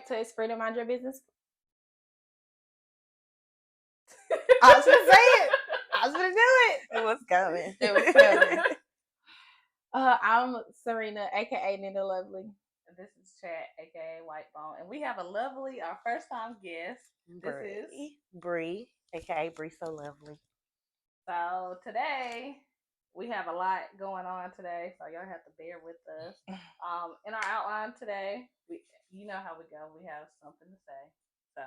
back to it's free to mind your business. I was gonna say it. I was gonna do it. It was coming. It was coming. I'm Serena, aka Nina Lovely. This is Chat, aka White Bone, and we have our first time guest. This is Bree, aka Bree So Lovely. So today we have a lot going on today, so y'all have to bear with us. In our outline today, you know how we go. We have something to say. So,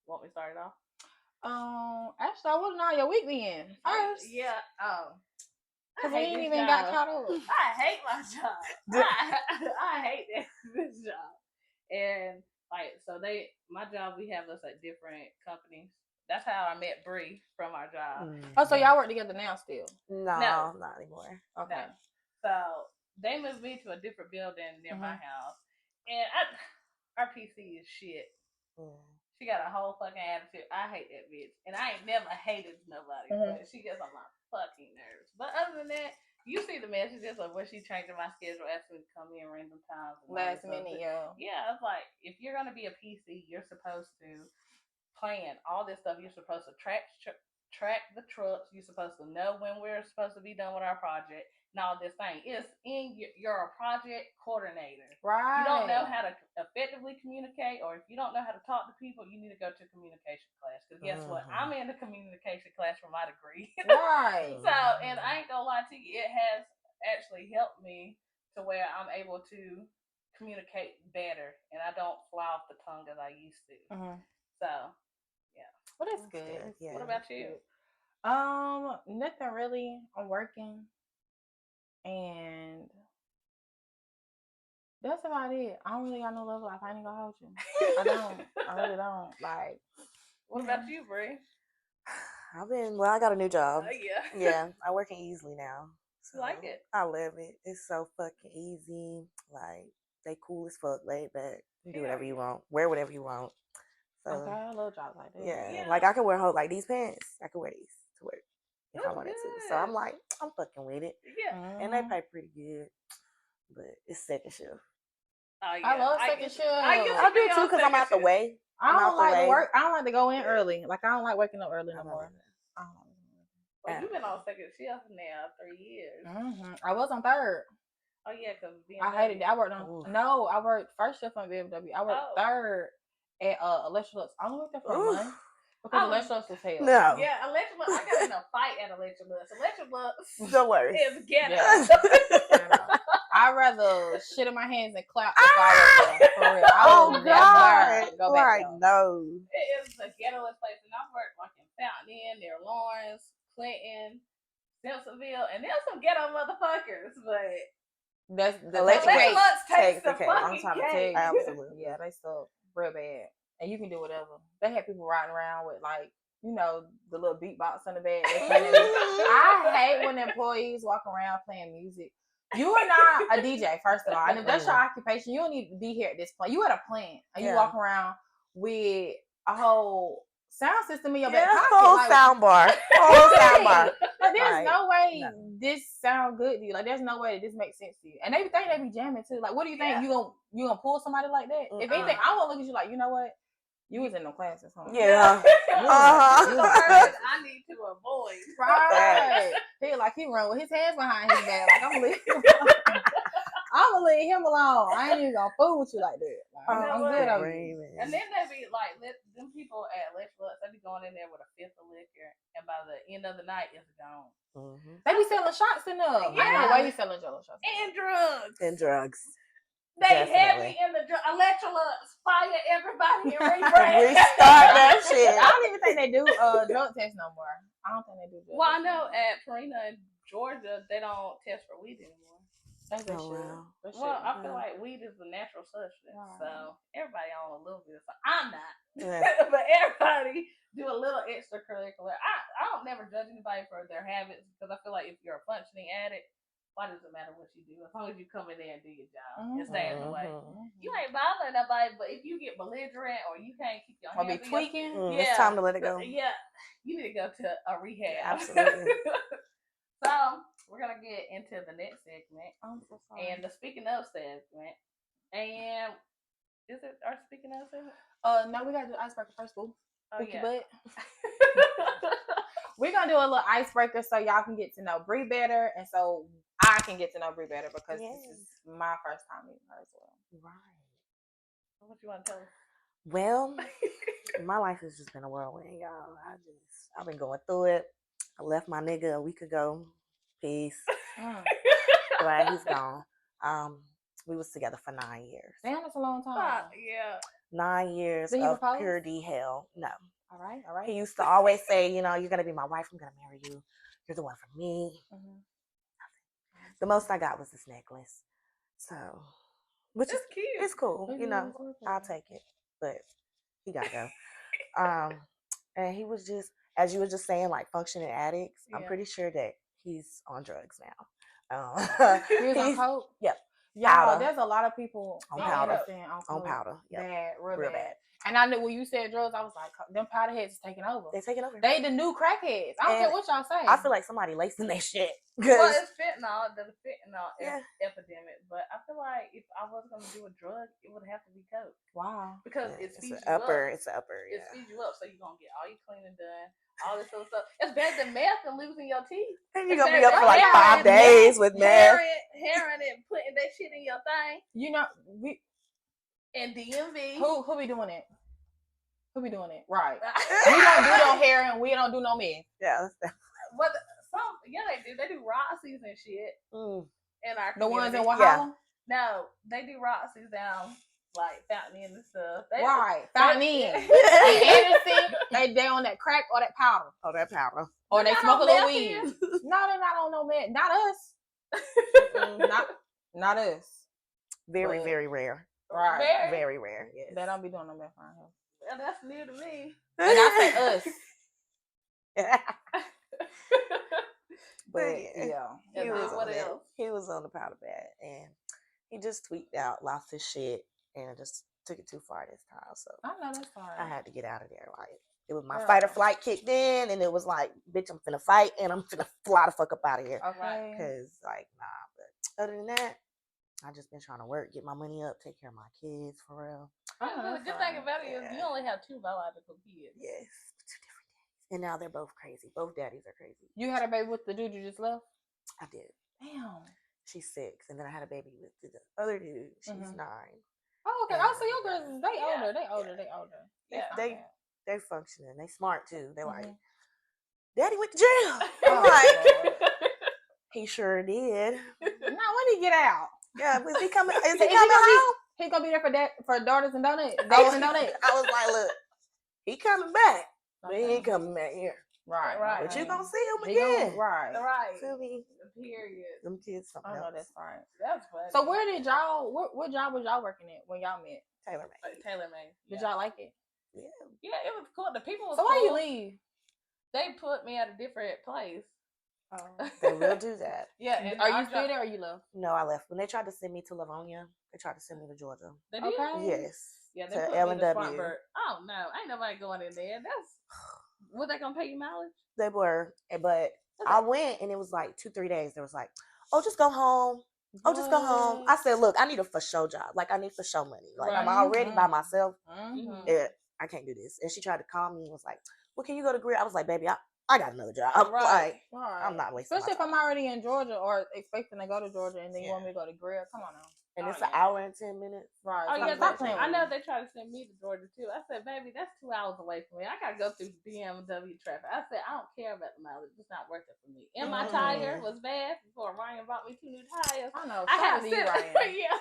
want me to start it off? Actually, I wasn't on your week then. First, yeah. Because we ain't even got caught up. I hate my job. I hate this job. And so my job, we have us at different companies. That's how I met Bree from our job. Oh, so y'all work together now still? No, not anymore. Okay. No. So they moved me to a different building near my house. And our PC is shit. She got a whole fucking attitude. I hate that bitch. And I ain't never hated nobody, but she gets on my fucking nerves. But other than that, you see the messages of when she changing my schedule, asking me to come in random times. Last minute, yo. Yeah, it's like, if you're going to be a PC, you're supposed to plan all this stuff. You're supposed to track the trucks. You're supposed to know when we're supposed to be done with our project. And all this thing is you're a project coordinator. Right. You don't know how to effectively communicate, or if you don't know how to talk to people, you need to go to communication class. Because guess what? I'm in the communication class for my degree. Right. So, and I ain't gonna lie to you, it has actually helped me to where I'm able to communicate better, and I don't fly off the tongue as I used to. So, yeah. Well, that's good. Yeah. What about you? Nothing really. I'm working. And that's about it. I don't really got no love life. I ain't gonna hold you. I don't. I really don't. Like, what about you, Bree? I got a new job. Yeah. Yeah, I work in Easley now. So like it? I love it. It's so fucking easy. Like, they cool as fuck, laid back. You do whatever you want. Wear whatever you want. So, okay, I love jobs like that. Yeah. Like, I can wear like these pants. I can wear these to work if I wanted to. So I'm like, I'm fucking with it. Yeah. And they pay pretty good. But it's second shift. Oh, yeah. I love second shift. I do too, because I'm out the way. I don't like to work. I don't like to go in early. Like, I don't like waking up early no more. Well, you've been on second shift now 3 years. I was on third. Oh yeah, because I hated it. I worked on I worked first shift on BMW. I worked third at Electrolux. I only worked there for a month because Electrolux was hell. No. Yeah, Electrolux. I got in a fight at Electrolux. Electrolux the worst. Is ghetto. Yeah. I'd rather shit in my hands and clap if I work there. For real. I will never go back there. No. It is the ghettoest place, and I've worked like in Fountain Inn, near Lawrence, Clinton, Simpsonville, and there's some ghetto motherfuckers, but that's the Electrolux takes the cake. fucking I'm trying to cake. Absolutely. Yeah, they suck real bad. And you can do whatever. They had people riding around with, like, you know, the little beatbox in the bag. I hate when employees walk around playing music. You are not a DJ, first of all. And if that's your occupation, you don't need to be here at this plant. You at a plant. And you walk around with a whole sound system in your back pocket. Whole sound bar. Like, there's no way this sound good to you. Like, there's no way that this makes sense to you. And they think they be jamming too. Like, what do you think? You gonna pull somebody like that? If anything, I won't look at you like, you know what? You was in them classes, huh? Yeah. I need to avoid. Right. He like he run with his hands behind his back. Like, I'm gonna leave him alone. I ain't even gonna fool with you like that. Like, I'm good over you. And then they be like, them people at Electrolux, they be going in there with a fifth of liquor, and by the end of the night, it's gone. They be selling shots in there. Yeah. Why you selling Jello shots? And drugs. They heavy in the Electrolux. Fire everybody and refresh. Restart that shit. I don't even think they do drug tests no more. I don't think they do drug tests. Well, I know at Farina, Georgia, they don't test for weed anymore. Wow. Well, I feel like weed is a natural substance, so everybody on a little bit. So I'm not, but everybody do a little extracurricular. I don't never judge anybody for their habits, because I feel like if you're a functioning addict, why does it matter what you do? As long as you come in there and do your job and stay in the way. You ain't bothering nobody, but if you get belligerent or you can't keep your hands, or be tweaking, it's time to let it go. Yeah, you need to go to a rehab. Absolutely. So we're gonna get into the next segment. I'm so sorry. And the speaking of segment, and Is it? Are speaking of it? No, we gotta do the icebreaker first, boo. Oh Bookie yeah. butt. We're gonna do a little icebreaker so y'all can get to know Bree better, and so I can get to know Bree better because this is my first time meeting her as well. Right. What you want to tell us? Well, my life has just been a whirlwind, y'all. I've been going through it. I left my nigga a week ago. Peace. Glad he's gone. We was together for 9 years. Damn, that's a long time. Yeah. 9 years Did he of propose? pure D hell. No. All right. He used to always say, you're gonna be my wife. I'm gonna marry you. You're the one for me. Mm-hmm. The most I got was this necklace. So, which It's is cute. It's cool. I'll take it. But he gotta go. And he was just, as you were just saying, like functioning addicts. Yeah. I'm pretty sure that he's on drugs now. He was on coke? Yep. Y'all, there's a lot of people on powder. On powder. Yep. Bad, real bad. And I knew when you said drugs, I was like, them powder heads is taking over. They're taking over. They the new crackheads. I don't care what y'all say. I feel like somebody lacing their shit. Well, it's fentanyl, the fentanyl epidemic. But I feel like if I was going to do a drug, it would have to be coke. Wow. Because it speeds you upper. up. It's an upper. It speeds you up, so you're going to get all your cleaning done. All this other stuff. It's better than meth and losing your teeth. And you're going to be up for like 5 days with meth. Herring and putting that shit in your thing. And DMV. Who be doing it? Who be doing it? Right. We don't do no heroin. We don't do no meth. Yeah. But they do. They do Roxy's and shit. In our the ones in Wahala? Yeah. No, they do Roxy's down like Fountain Inn and stuff. Right. Fountain Inn. Anderson, they on that crack or that powder. Oh, that powder. Or they smoke a little weed. No, they're not on no meth. Not us. Not us. Very, very rare. Right. Very rare. Yes. They don't be doing no meth around here. Well, that's new to me. And I say us. But he was on the powder bag and he just tweaked out, lost his shit, and just took it too far this time. So I know that's hard. I had to get out of there. Like it was my fight or flight kicked in, and it was like, bitch, I'm finna fight and I'm finna fly the fuck up out of here. Okay. Because like, nah. But other than that, I just been trying to work, get my money up, take care of my kids for real. The good thing about it is you only have 2 biological kids. Yes, 2 different days. And now they're both crazy. Both daddies are crazy. You had a baby with the dude you just left? I did. Damn. She's 6, and then I had a baby with the other dude. She's 9. Oh, okay. So your girls, they older. Yeah. They're functioning. They smart too. They're like, Daddy went to jail. I'm like, he sure did. Now when he get out? Yeah, is he coming? Is he coming home? He's gonna be there for daughters and donuts. I was like, look, he coming back, but he ain't coming back here. Right. But you gonna see him again. Right. Feel me? Period. Them kids something else. I know that's right. That's funny. So where did y'all? What job was y'all working at when y'all met? Taylor made. Did y'all like it? Yeah, it was cool. The people was so cool. why you leave? They put me at a different place. They will do that. Yeah. And are you still there or you left? No, I left. When they tried to send me to Livonia, they tried to send me to Georgia. They did? Okay. Yes. Yeah, they to put L&W. me in Spartanburg. Oh no, ain't nobody going in there. Was they gonna pay you mileage? They were, but I went and it was like 2-3 days. They was like, oh, just go home. Oh, just go home. I said, look, I need a for show job. Like, I need for show money. Like, I'm already by myself. I can't do this. And she tried to call me and was like, well, can you go to Greer? I was like, baby, I got another job. Like, I'm not wasting Especially if I'm already in Georgia or expecting to go to Georgia and then you want me to go to Greer. Come on now. And it's an hour and 10 minutes. Right. Oh, yeah, I know they try to send me to Georgia, too. I said, baby, that's 2 hours away from me. I got to go through BMW traffic. I said, I don't care about the mileage. It's not worth it for me. And my tire was bad before Ryan bought me 2 new tires. I know. I had to sit yeah.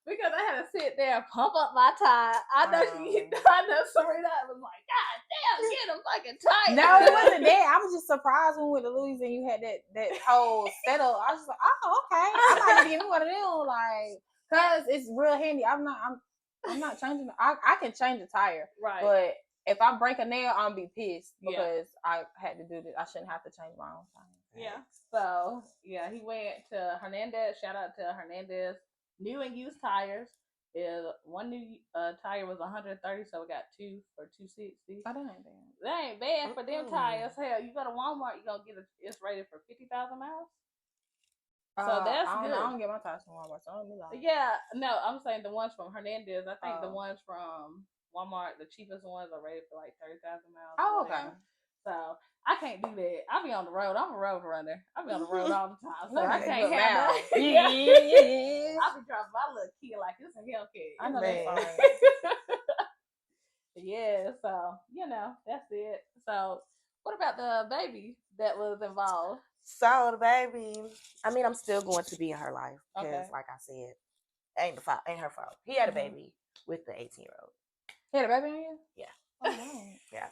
Because I had to sit there and pump up my tire. I know Serena was like, God damn, get a fucking tire. No, it wasn't that. I was just surprised when we went to Louis and you had that whole setup. I was just like, oh, okay. I might give me one of them, like, cause it's real handy. I'm not changing. I can change a tire, right? But if I break a nail, I'm gonna be pissed because I had to do this. I shouldn't have to change my own tire. Yeah. So yeah, he went to Hernandez. Shout out to Hernandez. New and used tires. One new tire was $130, so we got 2 for $260. Oh, that ain't bad. That ain't bad for them tires. Hell, you go to Walmart, you gonna get it's rated for 50,000 miles. So that's I good. don't get my ties from Walmart, so I don't be like. Yeah, no, I'm saying the ones from Hernandez. I think the Oh. ones from Walmart, the cheapest ones, are rated for like 30,000 miles. Oh, or whatever. okay. So I can't do that. I be on the road. I'm a road runner. I be on the road all the time. So I Right, can't good have mouth. that. Yeah. I be driving my little kid like it's a Hellcat. I know that's Man. right. Yeah, so that's it. So what about the baby that was involved? So the baby, I mean, I'm still going to be in her life because, Okay. like I said, ain't her fault. He had a baby with the 18-year-old. He had a baby on you? Yeah. Oh, wow. Yeah.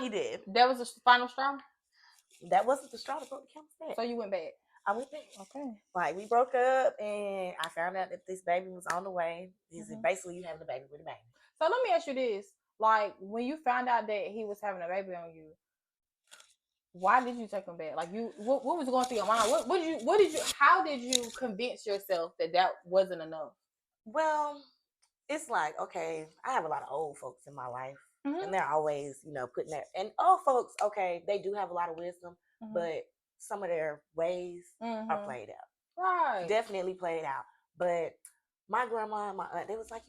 He did. That was the final straw? That wasn't the straw that broke the camel's back. So you went back? I went back. Okay. Like, we broke up, and I found out that this baby was on the way. Basically, you having a baby with a baby. So let me ask you this: like, when you found out that he was having a baby on you, why did you take him back? Like, what was going through your mind? How did you convince yourself that wasn't enough? Well, it's like, okay, I have a lot of old folks in my life, and they're always, putting that. And old folks, okay, they do have a lot of wisdom, but some of their ways are played out. Right. Definitely played out. But my grandma and my aunt, they was like,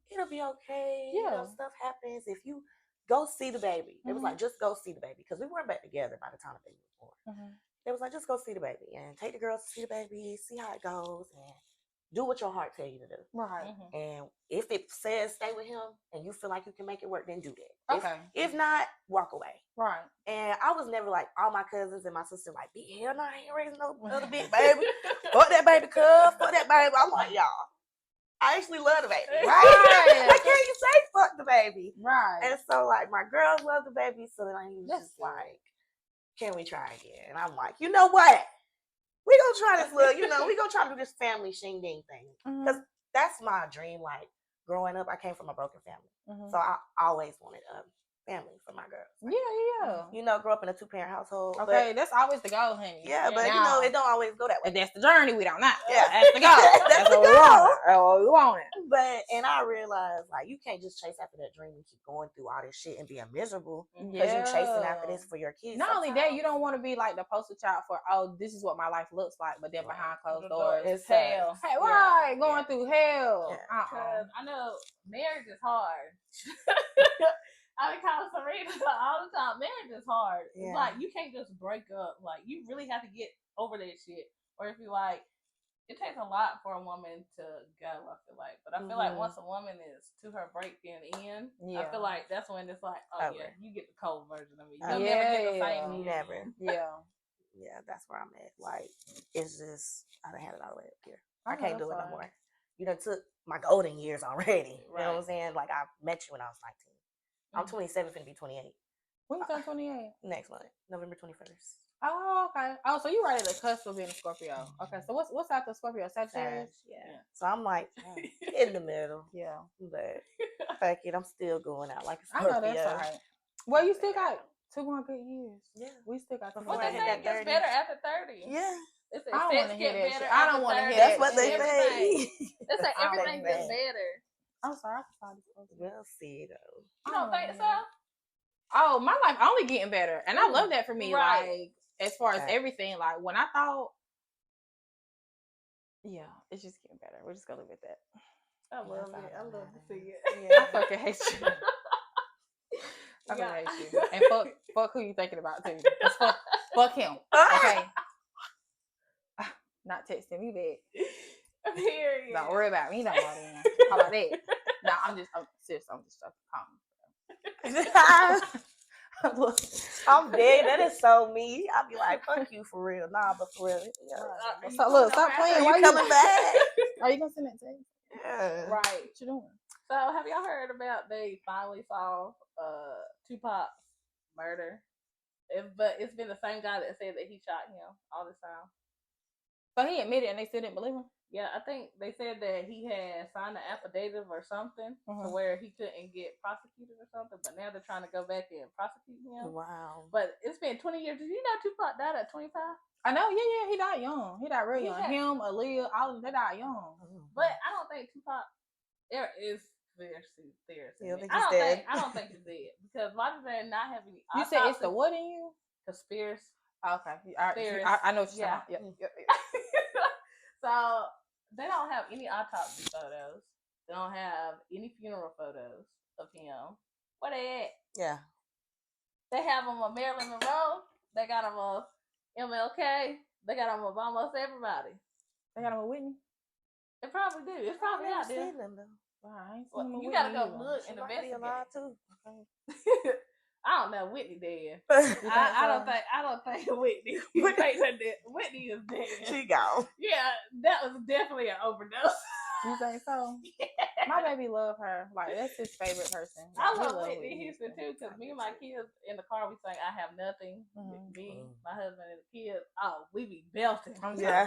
it'll be okay. Yeah. Stuff happens. If you go see the baby. It was like, just go see the baby. Because we weren't back together by the time the baby was born. It was like, just go see the baby and take the girls to see the baby, see how it goes, and do what your heart tell you to do. Right. And if it says stay with him and you feel like you can make it work, then do that. Okay. If not, walk away. Right. And I was never like, all my cousins and my sister like, hell no, I ain't raising no other big baby. Fuck that baby, cuz. Fuck that baby. I'm like, y'all, I actually love the baby. Right. How can you say fuck the baby? Right. And so, like, my girls love the baby, so then he was That's just good. like, can we try again? And I'm like, you know what? We gonna try this little, we gonna try to do this family shing-ding thing. Because that's my dream. Like, growing up, I came from a broken family. So I always wanted a family for my girls. Yeah. Grow up in a 2-parent household. Okay, but, that's always the goal, honey. yeah, but now, it don't always go that way. If that's the journey, we don't know. Yeah. That's the goal. That's the what we goal. want. That's what we want it. And I realized, like, you can't just chase after that dream and keep going through all this shit and being miserable because you're chasing after this for your kids. Not only that, you don't want to be like the poster child for, this is what my life looks like, but then behind closed doors, it's hell. Hey, right, going through hell. Because I know marriage is hard. I be calling Serena all the time. Marriage is hard. Yeah. It's like, you can't just break up. Like, you really have to get over that shit. Or if you like, it takes a lot for a woman to go, I feel like. But I feel like once a woman is to her breaking in, I feel like that's when it's like, you get the cold version of me. You'll never get the same me. Never. Yeah. Yeah, that's where I'm at. Like, it's just, I done had it all the way up here. I can't do it no more. You done took my golden years already. Right. You know what I'm saying? Like, I met you when I was 19. I'm 27, finna be 28. When you turn 28? Next month, November 21st. Oh, okay. Oh, so you right at the cusp of being a Scorpio. Okay, so what's after Scorpio? Sagittarius? Yeah. So I'm like in the middle. Yeah. But fuck it, I'm still going out like a Scorpio. I know that's right. Well, you still got 2 more good years. Yeah. We still got 2 more. more. What they say it gets better after 30. Yeah. I don't want to hear that shit. I don't want to hear that. That's that. what they say. They say everything gets better. I'm sorry. We'll see though. You don't think so? Oh, my life only getting better, and I love that for me. Right. Like, as far as everything, like when I thought, it's just getting better. We're just gonna live with that. I love it. I love to see it. Yeah. I fucking hate you. I fucking hate you. And fuck who you thinking about too. Fuck him. Okay. Not texting me back. Period. Don't worry about me no more. How about that? No, I'm serious. I'm just calm. I'm dead. That is so me. I'll be like, fuck you for real. Nah, but for real. Yeah. So look, stop playing. Why you coming back? Are you gonna send that to me? Yeah. Right. What you doing? So have y'all heard about they finally solved Tupac's murder? But it's been the same guy that said that he shot him all this time. So he admitted and they still didn't believe him? Yeah, I think they said that he had signed an affidavit or something to where he couldn't get prosecuted or something, but now they're trying to go back and prosecute him. Wow. But it's been 20 years. Did you know Tupac died at 25? I know, yeah, he died young. He died real young. Him, Aaliyah, all of them, they died young. But I don't think Tupac is seriously. I don't think he's dead. Because why did they not have any You said it's the what in you? Conspiracy. Okay. There's, I know what you're yeah. talking about. Yep. So they don't have any autopsy photos. They don't have any funeral photos of him. Where they at? Yeah. They have him on Marilyn Monroe. They got him on MLK. They got him on almost everybody. They got him with Whitney. They probably do. It's probably out there. Wow, I ain't seen Well, him with you gotta Whitney go either. look She and might be alive investigate. too. I don't know. Whitney dead. You think I so? don't think Whitney. Whitney is dead. She gone. Yeah, that was definitely an overdose. You think so? Yeah. My baby love her. Like, that's his favorite person. I Like, love Whitney Houston too, because me and my kids in the car we sang "I Have Nothing." Me, my husband, and the kids. Oh, we be belting. Yeah.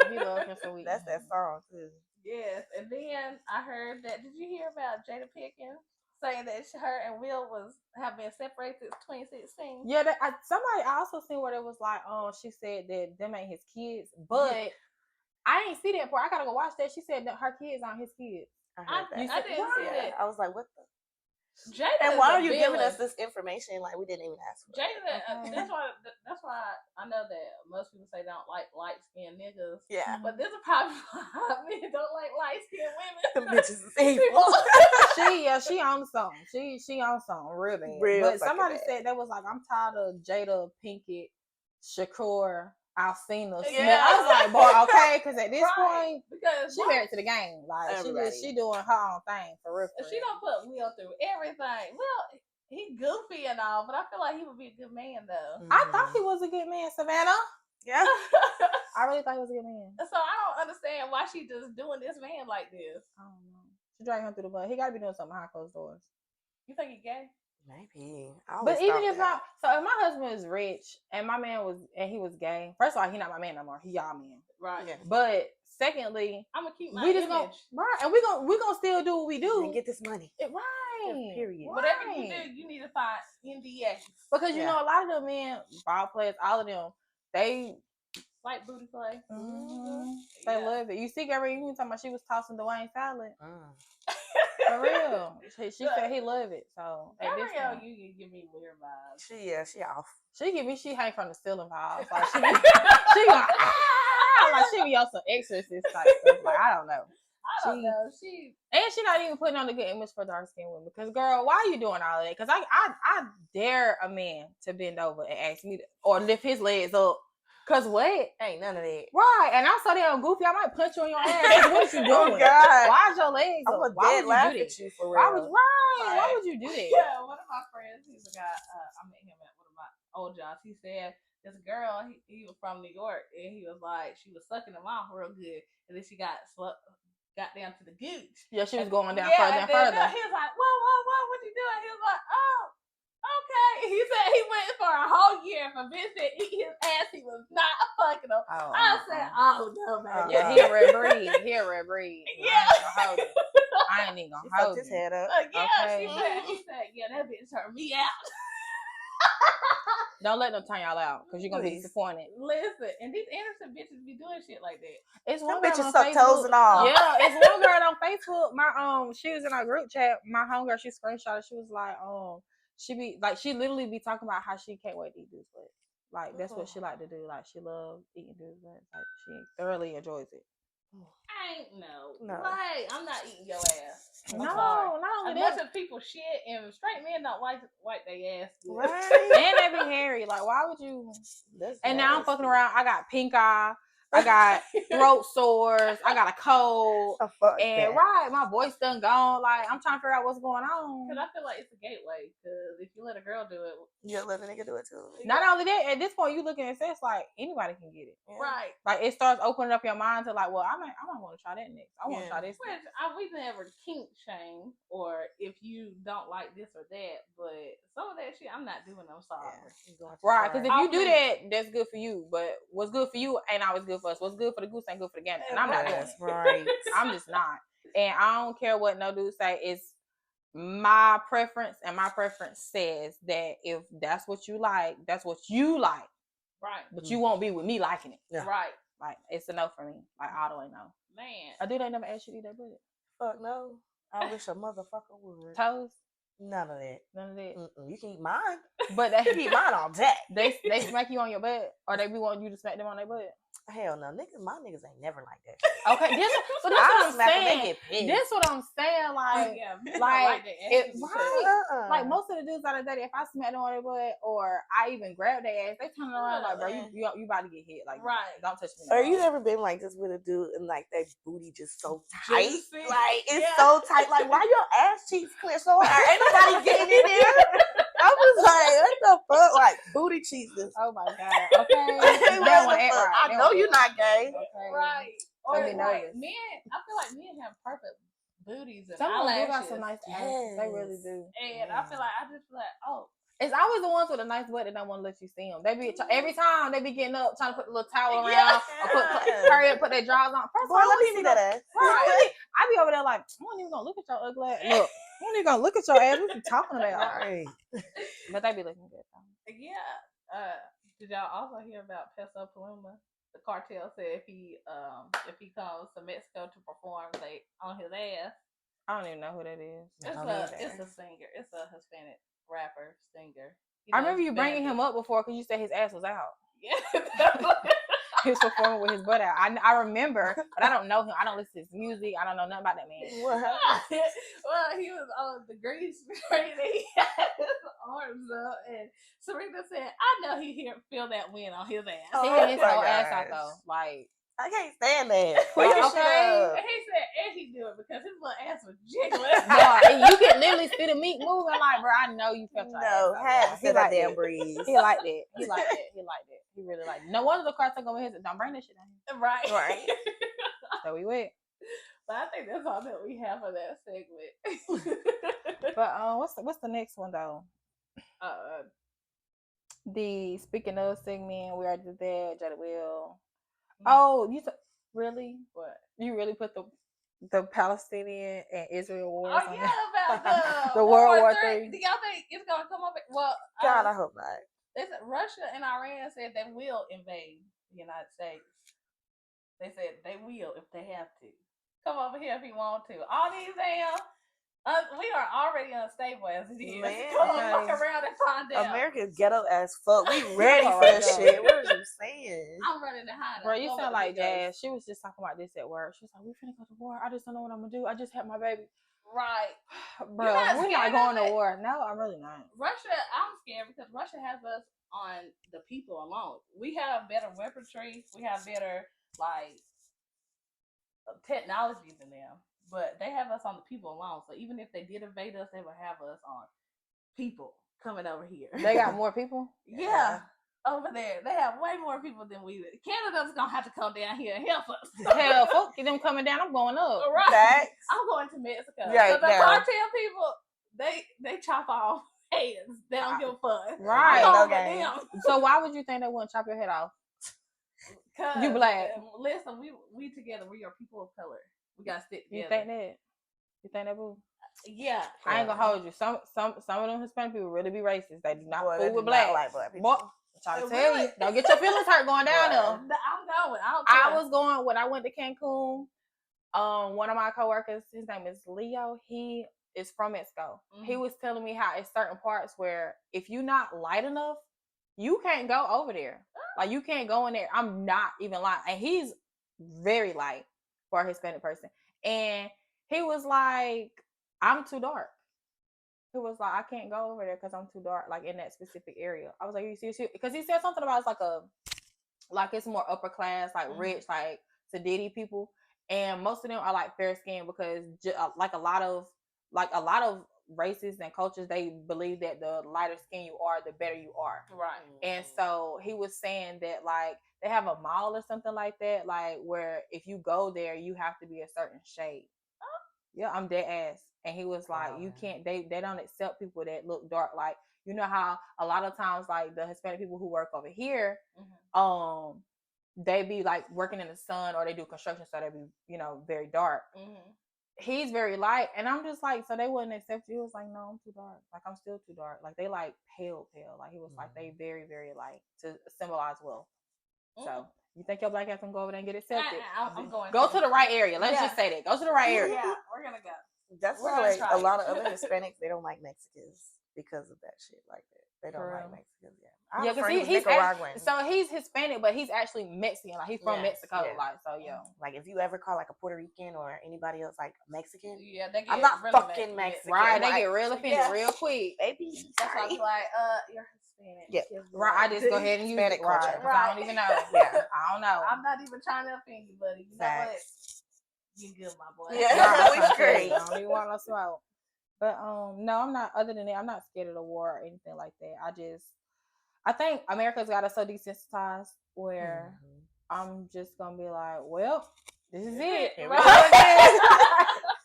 He loves him so we. That's that song too. Yes, and then I heard that. Did you hear about Jada Pinkett saying that her and Will have been separated since 2016? Yeah, somebody I also seen where it was like, she said that them ain't his kids, but I ain't see that part. I gotta go watch that. She said that her kids aren't his kids. I heard that. I didn't see that. I was like, what the? Jada, and why are you giving us this information? Like, we didn't even ask for it. Jada, that's why I know that most people say they don't like light skinned niggas. Yeah. But this is probably why men don't like light skinned women. Them bitches is evil. She on something. She on something real bad. But somebody said that was like, I'm tired of Jada Pinkett, Shakur, Alcina. Yeah. I was like, boy, okay, because at this point, because she married to the game. Like she doing her own thing for real. She don't put Will through everything. Will, he goofy and all, but I feel like he would be a good man though. I thought he was a good man, Savannah. Yeah. I really thought he was a good man. So I don't understand why she just doing this man like this. I don't know. She dragged him through the mud. He got to be doing something behind closed doors. You think he gay? Maybe. But even if not, so if my husband is rich and my man he was gay, first of all, he not my man no more. He y'all man. Right. Yeah. But secondly, I'm gonna keep my image. And we gonna still do what we do and get this money. Right. Period. Whatever you do, you need to find NDA. Because you know a lot of the men, ball players, all of them, they like booty play. Mm-hmm. They love it. You see, Gary, you talking about she was tossing Dwayne salad. For real. She said he loved it. So Gabrielle, you give me weird vibes. She off. She hang from the ceiling vibes. Like she like, like she be on some exorcist type stuff. Like I don't know. I don't know. She not even putting on a good image for dark skinned women. Because girl, why are you doing all of that? Because I dare a man to bend over and ask me or lift his legs up. Cause what? Ain't none of that. Right, and I'm so damn goofy. I might punch you on your ass. What you doing? Oh God! Why's your legs up? Why would you do that? You for real? Why would you do that? Yeah, one of my friends, he's a guy. I met him at one of my old jobs. He said this girl, he was from New York, and he was like, she was sucking him off real good, and then she got down to the gooch. Yeah, she was going down further and further. He was like, whoa, what you doing? He was like, oh. Okay, he said he went for a whole year for Vincent eat his ass. He was not fucking him. I said, oh no, man. Yeah, he a red breed. Yeah, I ain't even gonna hold his head up. Yeah, okay. He said, yeah, that bitch turned me out. Don't let them turn y'all out because you're gonna be disappointed. Listen, and these innocent bitches be doing shit like that. It's one bitches suck toes and all. Yeah, it's one girl on Facebook. My she was in our group chat. My homegirl, she screenshotted. She was like, she literally be talking about how she can't wait to eat dudes' butts. Like that's what she like to do. Like she loves eating dudes' butts. Like she thoroughly enjoys it. I ain't no. Like I'm not eating your ass. I'm not only that. A bunch of people shit and straight men don't wipe their ass. Right. And they be hairy. Like why would you? And now I'm fucking around. I got pink eye. I got throat sores. I got a cold. My voice done gone. Like I'm trying to figure out what's going on. Because I feel like it's a gateway. Because if you let a girl do it, you'll let a nigga do it too. Not only that, at this point you looking at sex like anybody can get it. Yeah. Right. Like it starts opening up your mind to like, well, I might want to try that next. I want to try this. Which we never kink shame or if you don't like this or that, but some of that shit I'm not doing. I'm sorry. Yeah. Right. Because if you do that, that's good for you. But what's good for you ain't always good for us. What's good for the goose ain't good for the gander. And I'm not doing it. Right. I'm just not. And I don't care what no dude say. It's my preference, and my preference says that if that's what you like, that's what you like. Right. But you won't be with me liking it. Yeah. Right. Like it's a no for me. Like all the way no. Man. I do. They never asked you to eat that butt. Fuck no. I wish a motherfucker would. Toes. None of that. None of that. You can eat mine. But You can eat mine all day. They smack you on your butt, or they be wanting you to smack them on their butt. Hell no, niggas. My niggas ain't never like that. Okay, so that's what I'm saying. This what I'm saying. Like, like right. Like most of the dudes out of that, if I smack them on their butt or I even grab their ass, they turn around like, bro, you about to get hit. Like, don't touch me. Or you ever been like this with a dude and like that booty just so tight? Like it's so tight. Like why your ass cheeks clear so hard? Ain't nobody getting in there. I was like, what the fuck? Like booty cheeks. Oh my god. Okay. I know you're not gay. Okay. Right. Or like men, I feel like men have perfect booties and some of them eyelashes. do got some nice asses. They really do. And I feel like I just feel like, oh. It's always the ones with a nice butt that don't want to let you see them. They be every time they be getting up trying to put the little towel around or hurry up, put their drawers on. First of all, let me see that ass. Right. I be over there like, I'm not even gonna look at your ugly ass. Look, I'm not even gonna look at your ass. What you talking about? Right. But they be looking good though. Yeah. Did y'all also hear about Peso Pluma? The cartel said if he comes to Mexico to perform, they on his ass. I don't even know who that is. It's a singer. It's a Hispanic rapper singer. I remember you bringing him up before because you said his ass was out. Yeah. He was performing with his butt out. I remember, but I don't know him. I don't listen to his music. I don't know nothing about that man. Well, he was on the green screen and he had his arms up, and Serena said, "I know he feel that wind on his ass." He had his whole ass out though. Like I can't stand that. And he said, and he do it because his little ass was jiggling. And you can literally see the meat moving. Like, bro, I know you felt your ass out. Had to feel that damn breeze. He liked it. He liked it. He really liked it. No wonder the car took over his. Don't bring this shit down here. Right. So we went. But I think that's all that we have for that segment. But what's the next one though? The speaking of segment, we already did that. Jada Will. Oh, really? What? You really put the Palestinian and Israel wars on about the World War III. Do y'all think it's gonna come up? Well, God, I hope not. They said Russia and Iran said they will invade the United States. They said they will if they have to. Come over here if you want to. All these we are already unstable as it is. Come on, fuck around and find out. America's ghetto as fuck. We ready for that shit. What are you saying? I'm running to hide. Bro, you sound like Jazz. She was just talking about this at work. She was like, "We finna go to war. I just don't know what I'm gonna do. I just had my baby." Right. Bro, we're not going to war. No, I'm really not. Russia, I'm scared because Russia has us on the people alone. We have better weaponry. We have better technology than them. But they have us on the people alone. So even if they did invade us, they would have us on people coming over here. They got more people? Yeah. Over there. They have way more people than we do. Canada's going to have to come down here and help us. Hell, fuck them coming down. I'm going up. Right. I'm going to Mexico. Right, the cartel people, they chop off heads. They don't give a fuck. Right. Okay. So why would you think they wouldn't chop your head off? You black. Listen, we together. We are people of color. We gotta stick together. You think that, boo? Yeah. I ain't gonna hold you. Some of them Hispanic people really be racist. They do not fool with black. Boy, I'm trying to tell you, don't get your feelings hurt going down there. I'm going. I was going when I went to Cancun. One of my coworkers, his name is Leo. He is from Mexico. Mm-hmm. He was telling me how it's certain parts where if you're not light enough, you can't go over there. Like you can't go in there. I'm not even lying. And he's very light for a Hispanic person. And he was like, I'm too dark. He was like, I can't go over there because I'm too dark, like in that specific area. I was like, are you serious? Because he said something about it's it's more upper class, like rich, like Sadidi people. And most of them are like fair skinned because like a lot of races and cultures, they believe that the lighter skin you are, the better you are. Right. And so he was saying that like they have a mall or something like that, like where if you go there, you have to be a certain shade. Yeah, I'm dead ass. And he was like, you can't, they don't accept people that look dark. Like, you know how a lot of times like the Hispanic people who work over here, they be like working in the sun or they do construction, so they be, very dark. He's very light, and I'm just like, so they wouldn't accept you. He was like, no, I'm too dark. Like, I'm still too dark. Like, they like pale. Like, he was like, they very, very light to symbolize wealth. So, you think your black ass can go over there and get accepted? I'm going. Go to the right area. Let's just say that. Go to the right area. Yeah, we're gonna go. That's We're why gonna like, a try lot it. of other Hispanics, they don't like Mexicans because of that shit like that. They don't For like real. Mexicans. Yeah, I Yeah, have a because friend who's he's Nicaraguan. so he's Hispanic, but he's actually Mexican. Like he's from Yes, Mexico. yeah. Like so, yeah. Like if you ever call like a Puerto Rican or anybody else like Mexican, Yeah, they get I'm not really fucking mad. Mexican. Right, like, they get real offended yeah. real quick. Baby, That's why I sorry. be like, you're Hispanic. Yeah. Right, I just go ahead and use it. Hispanic culture. Right, 'cause I don't even know. Yeah. I don't know. I'm not even trying to offend you, buddy. You know what? Facts. You good, my boy. Yeah. Right, We I'm straight. I don't even want no smoke. But no, I'm not. Other than that, I'm not scared of the war or anything like that. I think America's got us so desensitized where I'm just gonna be like, well, this is it. Here we Right. go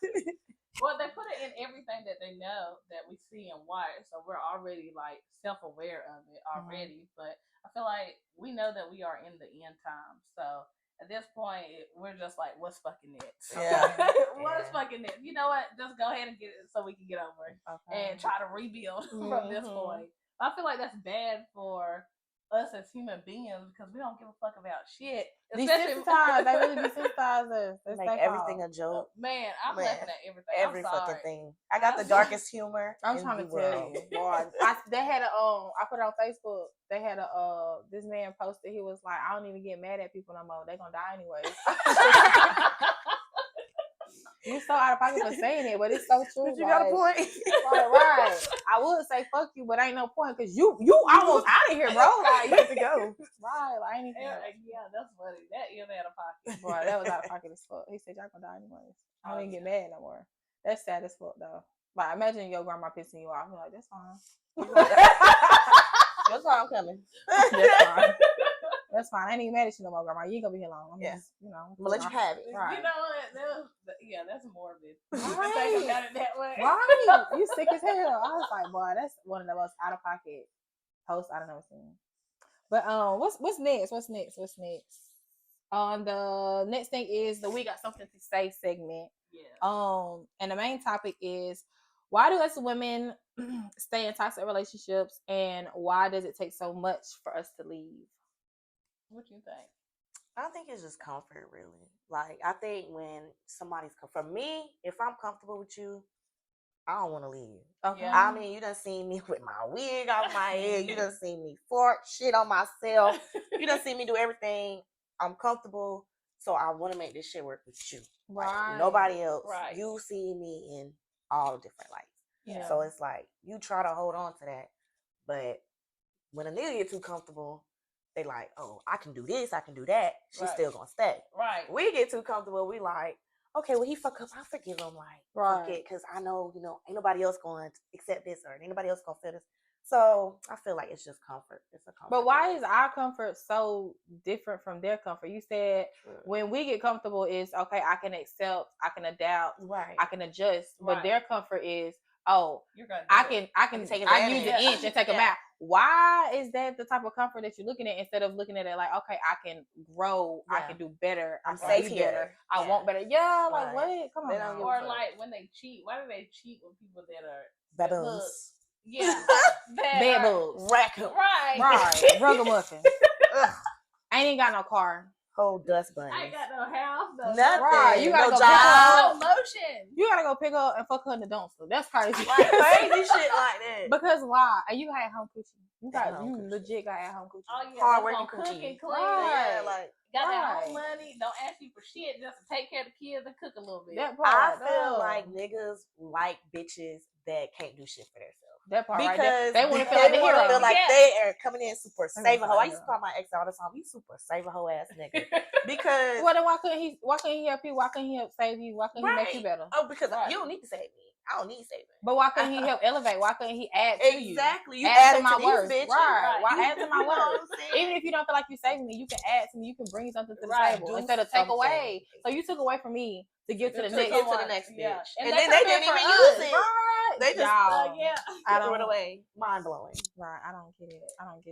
again. Well, they put it in everything that they know that we see and watch, so we're already like self-aware of it already. But I feel like we know that we are in the end time, so at this point we're just like, what's fucking next? Yeah. What's fucking next? You know what? Just go ahead and get it so we can get over it and try to rebuild from this point. I feel like that's bad for us as human beings because we don't give a fuck about shit. Desensitized. They really desensitized us. That's Make their everything fault. a joke. Man, I'm laughing at everything. Every I'm fucking sorry. thing. I got the darkest humor. I'm in trying the to tell world. you, boy. They had a I put it on Facebook. They had a this man posted. He was like, I don't even get mad at people no more. They gonna die anyway. You so out of pocket for saying it, but it's so true. But you got a point. Right. I would say fuck you, but ain't no point because you almost out of here, bro. Like you have to go. Right. Like I ain't even. Yeah, that's funny. That is out of pocket. Boy, that was out of pocket as fuck. He said y'all gonna die anyways. I don't even get mad no more. That's sad as fuck though. Like imagine your grandma pissing you off. You're like, that's fine. That's why I'm coming. That's fine. That's fine. I ain't even mad at you no more, grandma. You ain't gonna be here long. I'm just, I'm gonna let you have it. Right. You know what? That's morbid. Right. Think about it that way. Right. You sick as hell. I was like, boy, that's one of the most out of pocket posts I've never seen. But what's next? What's next? The next thing is the We Got Something to Say segment. Yeah. And the main topic is why do us women stay in toxic relationships and why does it take so much for us to leave? What you think? I think it's just comfort, really. Like, I think when somebody's for me, if I'm comfortable with you, I don't want to leave. Okay. Yeah. I mean, you done seen me with my wig off my head. You done seen me fart shit on myself. You done seen me do everything. I'm comfortable, so I want to make this shit work with you. Right. Like, nobody else. Right. You see me in all different lights. Yeah. So it's like you try to hold on to that, but when a nigga get too comfortable, they like, oh, I can do this, I can do that. She's still gonna stay. Right. We get too comfortable. We like, okay, well he fuck up, I forgive him. Like, fuck it, because I know, ain't nobody else going to accept this or ain't nobody else gonna feel this. So I feel like it's just comfort. It's a comfort. But why is our comfort so different from their comfort? You said when we get comfortable is okay, I can accept, I can adapt, I can adjust. But their comfort is, oh, I can take I use an inch and take them out. Why is that the type of comfort that you're looking at instead of looking at it like, okay, I can grow, I can do better, I'm safe here. Better, I want better. Yeah, like what? Come on. Now. Or like when they cheat, why do they cheat with people that are baboons? Yeah, bad bugs, raccoon, right, ragamuffin. I ain't got no car. Whole dust bunny. I ain't got no house, nothing. Right. You gotta no go pick job, no motion. You gotta go pick up and fuck her in the dumpster. That's crazy. Like crazy shit like that. Because why? And you got at home coochie. You legit got at home coochie. Oh yeah, hard working cook coochie. and clean. Yeah, like got that home money. Don't ask you for shit. Just to take care of the kids and cook a little bit. That part, I feel like niggas like bitches that can't do shit for themselves. That part, because they want to feel like the hero. Feel like they are coming in super save a hoe. I used to call my ex all the time. You super save a hoe ass nigga. Because well, then why couldn't he help you? Why couldn't he help save you? Why couldn't he make you better? Oh, because you don't need to save me. I don't need saving. But why couldn't he help elevate? Why couldn't he add to you? Exactly. You add to my these worth. Bitches. Right. Why add to my worth? Saying? Even if you don't feel like you're saving me, you can add to me. You can bring something to the table Do instead of take away. So you took away from me to give to the next. Yeah. And then they didn't even use it. Right. They just I threw it away. Mind blowing. Right. I don't get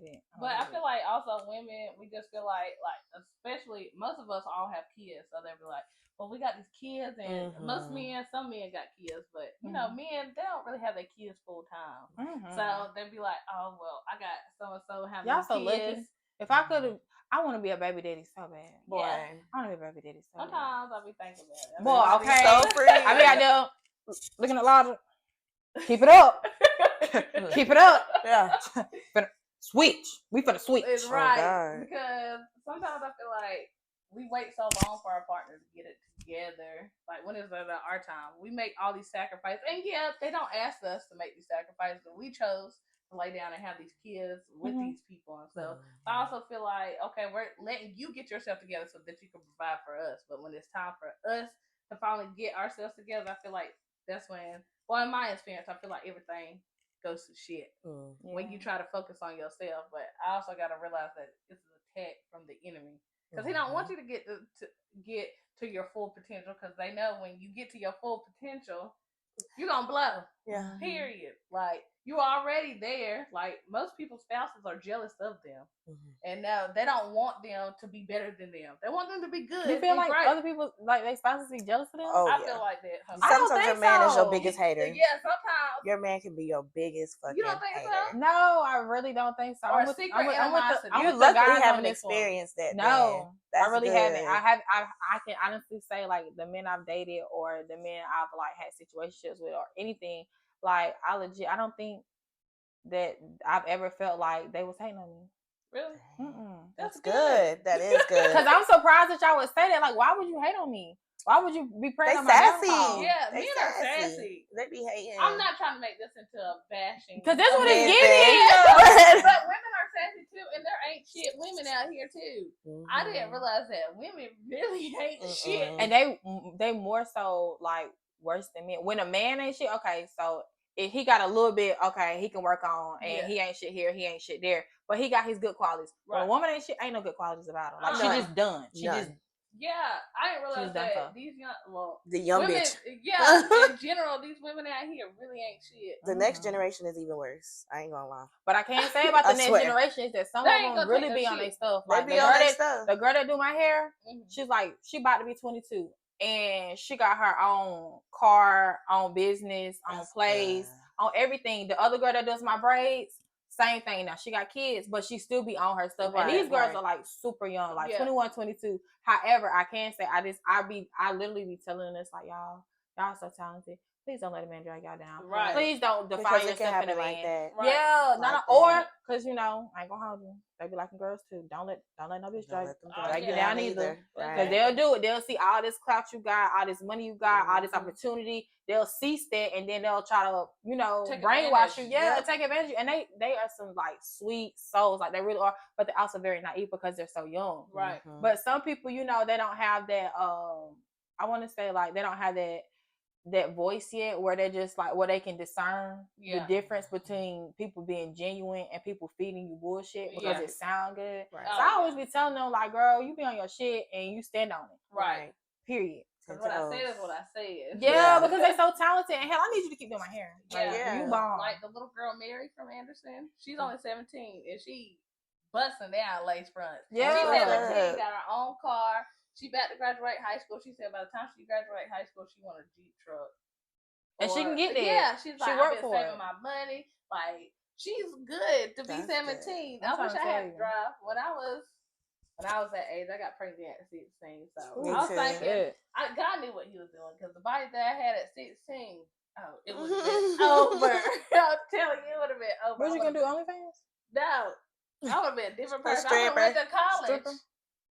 it. But I feel like also women, we just feel like especially most of us all have kids, so they'll be like, well, we got these kids, and some men got kids, but you know, men, they don't really have their kids full time. So they'll be like, oh well, I got so and so having kids. So lucky. If I could have, I want to be a baby daddy so bad. Boy, I want to be a baby daddy so bad. Sometimes I'll be thinking about it. Boy, okay. So free. I mean, I do. looking at logic. Keep it up. Keep it up. Yeah. Switch. We finna switch. It's Oh, right. God. Because sometimes I feel like we wait so long for our partner to get it together. Like, when is it our time? We make all these sacrifices. And yeah, they don't ask us to make these sacrifices, but we chose to lay down and have these kids with these people. And so I also feel like, okay, we're letting you get yourself together so that you can provide for us. But when it's time for us to finally get ourselves together, I feel like that's when, well, in my experience, I feel like everything goes to shit when you try to focus on yourself. But I also got to realize that it's an attack from the enemy, because he don't want you to get to your full potential, because they know when you get to your full potential, you're gonna blow. Yeah. Period. Like, you already there. Like, most people's spouses are jealous of them. And now they don't want them to be better than them. They want them to be good. You feel like great. other people, like they spouses, be jealous of them? Oh, I yeah. feel like that. Sometimes your man is your biggest hater. Yeah, sometimes. Your man can be your biggest fucking You don't think hater. so? No, I really don't think so. Or I'm with, secret I'm with, I'm with animosity. the, I'm You with the luckily guys on haven't this one. experienced that. No, That's I really good. haven't. I can honestly say, like, the men I've dated or the men I've like had situationships with or anything, like, I don't think that I've ever felt like they was hating on me. Really? That's good. That is good. Because I'm surprised that y'all would say that. Like, why would you hate on me? Why would you be praying They on my sassy. downfall? Yeah, They men are sassy. They be hating. I'm not trying to make this into a bashing. Because that's what it's Men giving. But women are sassy too, and there ain't shit women out here too. I didn't realize that women really hate shit. And they more so like worse than men. When a man ain't shit, okay, so if he got a little bit, okay, he can work on, and he ain't shit here, he ain't shit there, but he got his good qualities. Right. When a woman ain't shit, ain't no good qualities about her. Like, she just done. She just. Yeah, I didn't realize that these the young women, bitch. Yeah, in general, these women out here really ain't shit. The next generation is even worse. I ain't gonna lie. But I can't say about the next generation is that some of them really be on their stuff. Like, the girl that do my hair, she's like, she about to be 22. And she got her own car, own business, own place, on everything. The other girl that does my braids, same thing. Now she got kids, but she still be on her stuff. And these girls are like super young, like 21, 22. However, I can say I literally be telling this like, y'all so talented. Please don't let a man drag y'all down. Right. Please don't define yourself in a man. Like that. Right. Yeah, like or because I ain't gonna hold you. They be liking girls too. Don't let no bitch drag you down either. Because they'll do it. They'll see all this clout you got, all this money you got, all this opportunity. They'll cease that, and then they'll try to brainwash you. Yeah, take advantage of you. And they are some like sweet souls, like they really are. But they're also very naive because they're so young. Right. But some people, they don't have that. I want to say like they don't have that voice yet, where they're just like where they can discern the difference between people being genuine and people feeding you bullshit because it sound good. Right. So I always be telling them like, girl, you be on your shit and you stand on it. Right. Period. Because what I said is what I said. Yeah, because they're so talented. And hell, I need you to keep doing my hair. Like, you bomb. Like the little girl Mary from Anderson, she's only 17 and she busting down lace fronts. Yeah. She's 17, got her own car. She about to graduate high school. She said by the time she graduated high school, she wanted a Jeep truck. And she can get there. Yeah, she's like, I've been saving my money. Like, she's good to be 17. I wish I had to drive. When I was that age, I got pregnant at 16. So I was thinking, God knew what he was doing, because the body that I had at 16, it would have been over. I'm telling you, it would have been over. What you gonna do, OnlyFans? No. I would have been a different person. I would have went to college.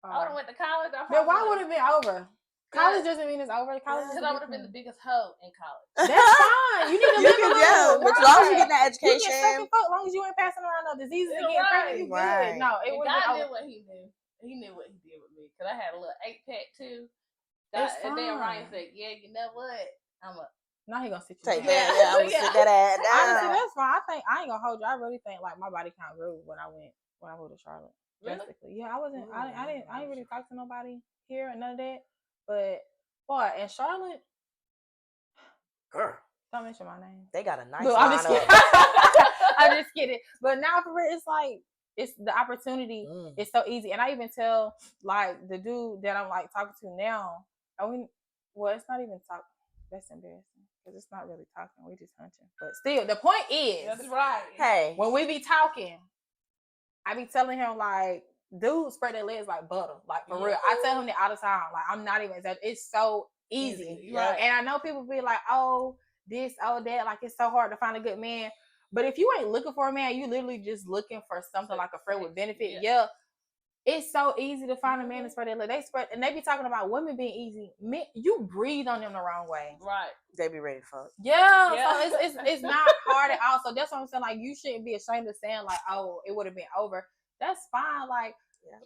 I would have went to college. Then why would it be over? College doesn't mean it's over. College because I would have been the biggest hoe in college. That's fine. You need to live alone. But as long as you get that education, you can suck and fuck. As long as you ain't passing around no diseases and getting pregnant, you good. No, it would God knew what he knew. He knew what he did with me, because I had a little 8-pack too. And then Ryan said, "Yeah, you know what? Now he gonna sit you down. Yeah, I'm gonna sit that ass down." Honestly, that's fine. I ain't gonna hold you. I really think like my body count grew when I moved to Charlotte. Really? Yeah, I wasn't. I didn't really talk to nobody here and none of that. But boy, in Charlotte, girl, don't mention my name. They got a nice. Look, I'm just kidding. I'm just kidding. But now for real, it's like it's the opportunity. It's so easy, and I even tell like the dude that I'm like talking to now. It's not even talking. That's embarrassing because it's not really talking. We just hunching. But still, the point is, that's right. Hey, when we be talking, I be telling him like, dude, spread their legs like butter, like for real. I tell him that all the time. Like, I'm not even exaggerating. It's so easy. Right. And I know people be like, oh, this, oh, that, like it's so hard to find a good man. But if you ain't looking for a man, you literally just looking for something like a friend with benefit. Yeah. It's so easy to find a man to spread that. They spread, and they be talking about women being easy. Men, you breathe on them the wrong way. Right. They be ready to fuck. Yeah. So it's not hard at all. So that's what I'm saying. Like, you shouldn't be ashamed of saying like, oh, it would have been over. That's fine. Like,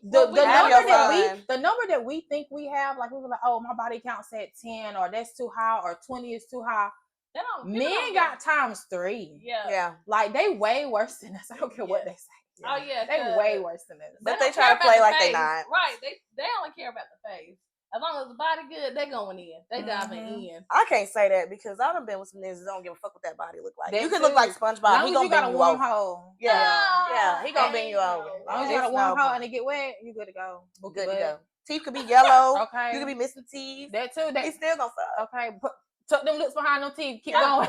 the number that we think we have, like, we were like, oh, my body count's at 10, or that's too high, or 20 is too high. Men got times 3. Yeah. Like, they way worse than us. I don't care what they say. Oh yeah, they way worse than us. But they try to play like they not. Right. They only care about the face. As long as the body good, they going in. They diving in. I can't say that because I done been with some niggas that don't give a fuck what that body look like. That you can look like SpongeBob. He gonna bend you over. Hole. Yeah. He gonna bend you over. As long as you got a warm hole and it get wet, you good to go. Good to go. Teeth could be yellow. Okay. You could be missing teeth. That too. He still gonna fuck. Okay. Tuck them lips behind them teeth. Keep going.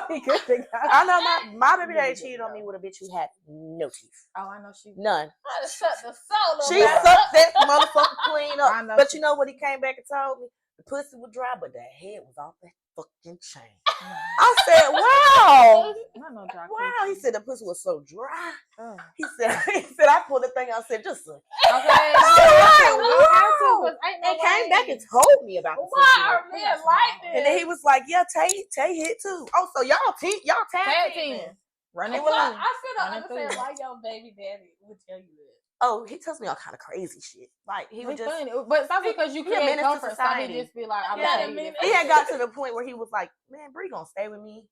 Be good to go. I know my baby daddy cheated on me with a bitch who had no teeth. Oh, I know she. None. I just sucked the soul of She sucked that motherfucker clean up. Know. But you know what he came back and told me? The pussy was dry, but the head was off that fucking chain. I said, wow. Wow. He said the pussy was so dry. He said I pulled the thing out and said, just look. Okay. And came back and told me about the why are men like this? And then he was like, yeah, Tay hit too. Oh, so y'all tag team. Running through. I still don't understand why your baby daddy would tell you that. Oh, he tells me all kind of crazy shit. Like he would just, but it's not because you can't comfort society. Just be like, he had got to the point where he was like, man, Bree gonna stay with me.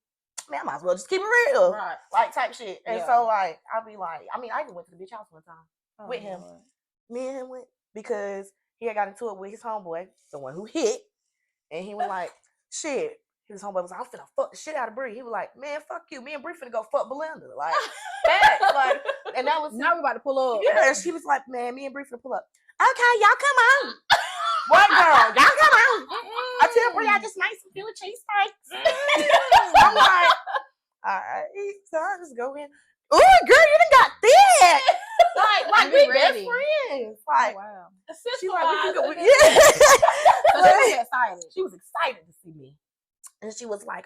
Man, I might as well just keep it real, right? Like type shit. And so like, I'll be like, I mean, I even went to the bitch house one time with him. Lord. Me and him went because he had got into it with his homeboy, the one who hit, and he was like, shit. His homeboy was like, I'm finna fuck the shit out of Bree. He was like, man, fuck you. Me and Bree finna go fuck Belinda. Like, facts. Like, and that was now we about to pull up. Yeah, and she was like, man, me and Bree finna pull up. Okay, y'all come on. What girl? Y'all come on. I tell Bree I just made some Philly cheesesteaks. I'm like, all right, so I just go in. Oh, girl, you done got that. Like we best friends. Like, wow. She's like, we can go. So she was excited. She was excited to see me. And she was like,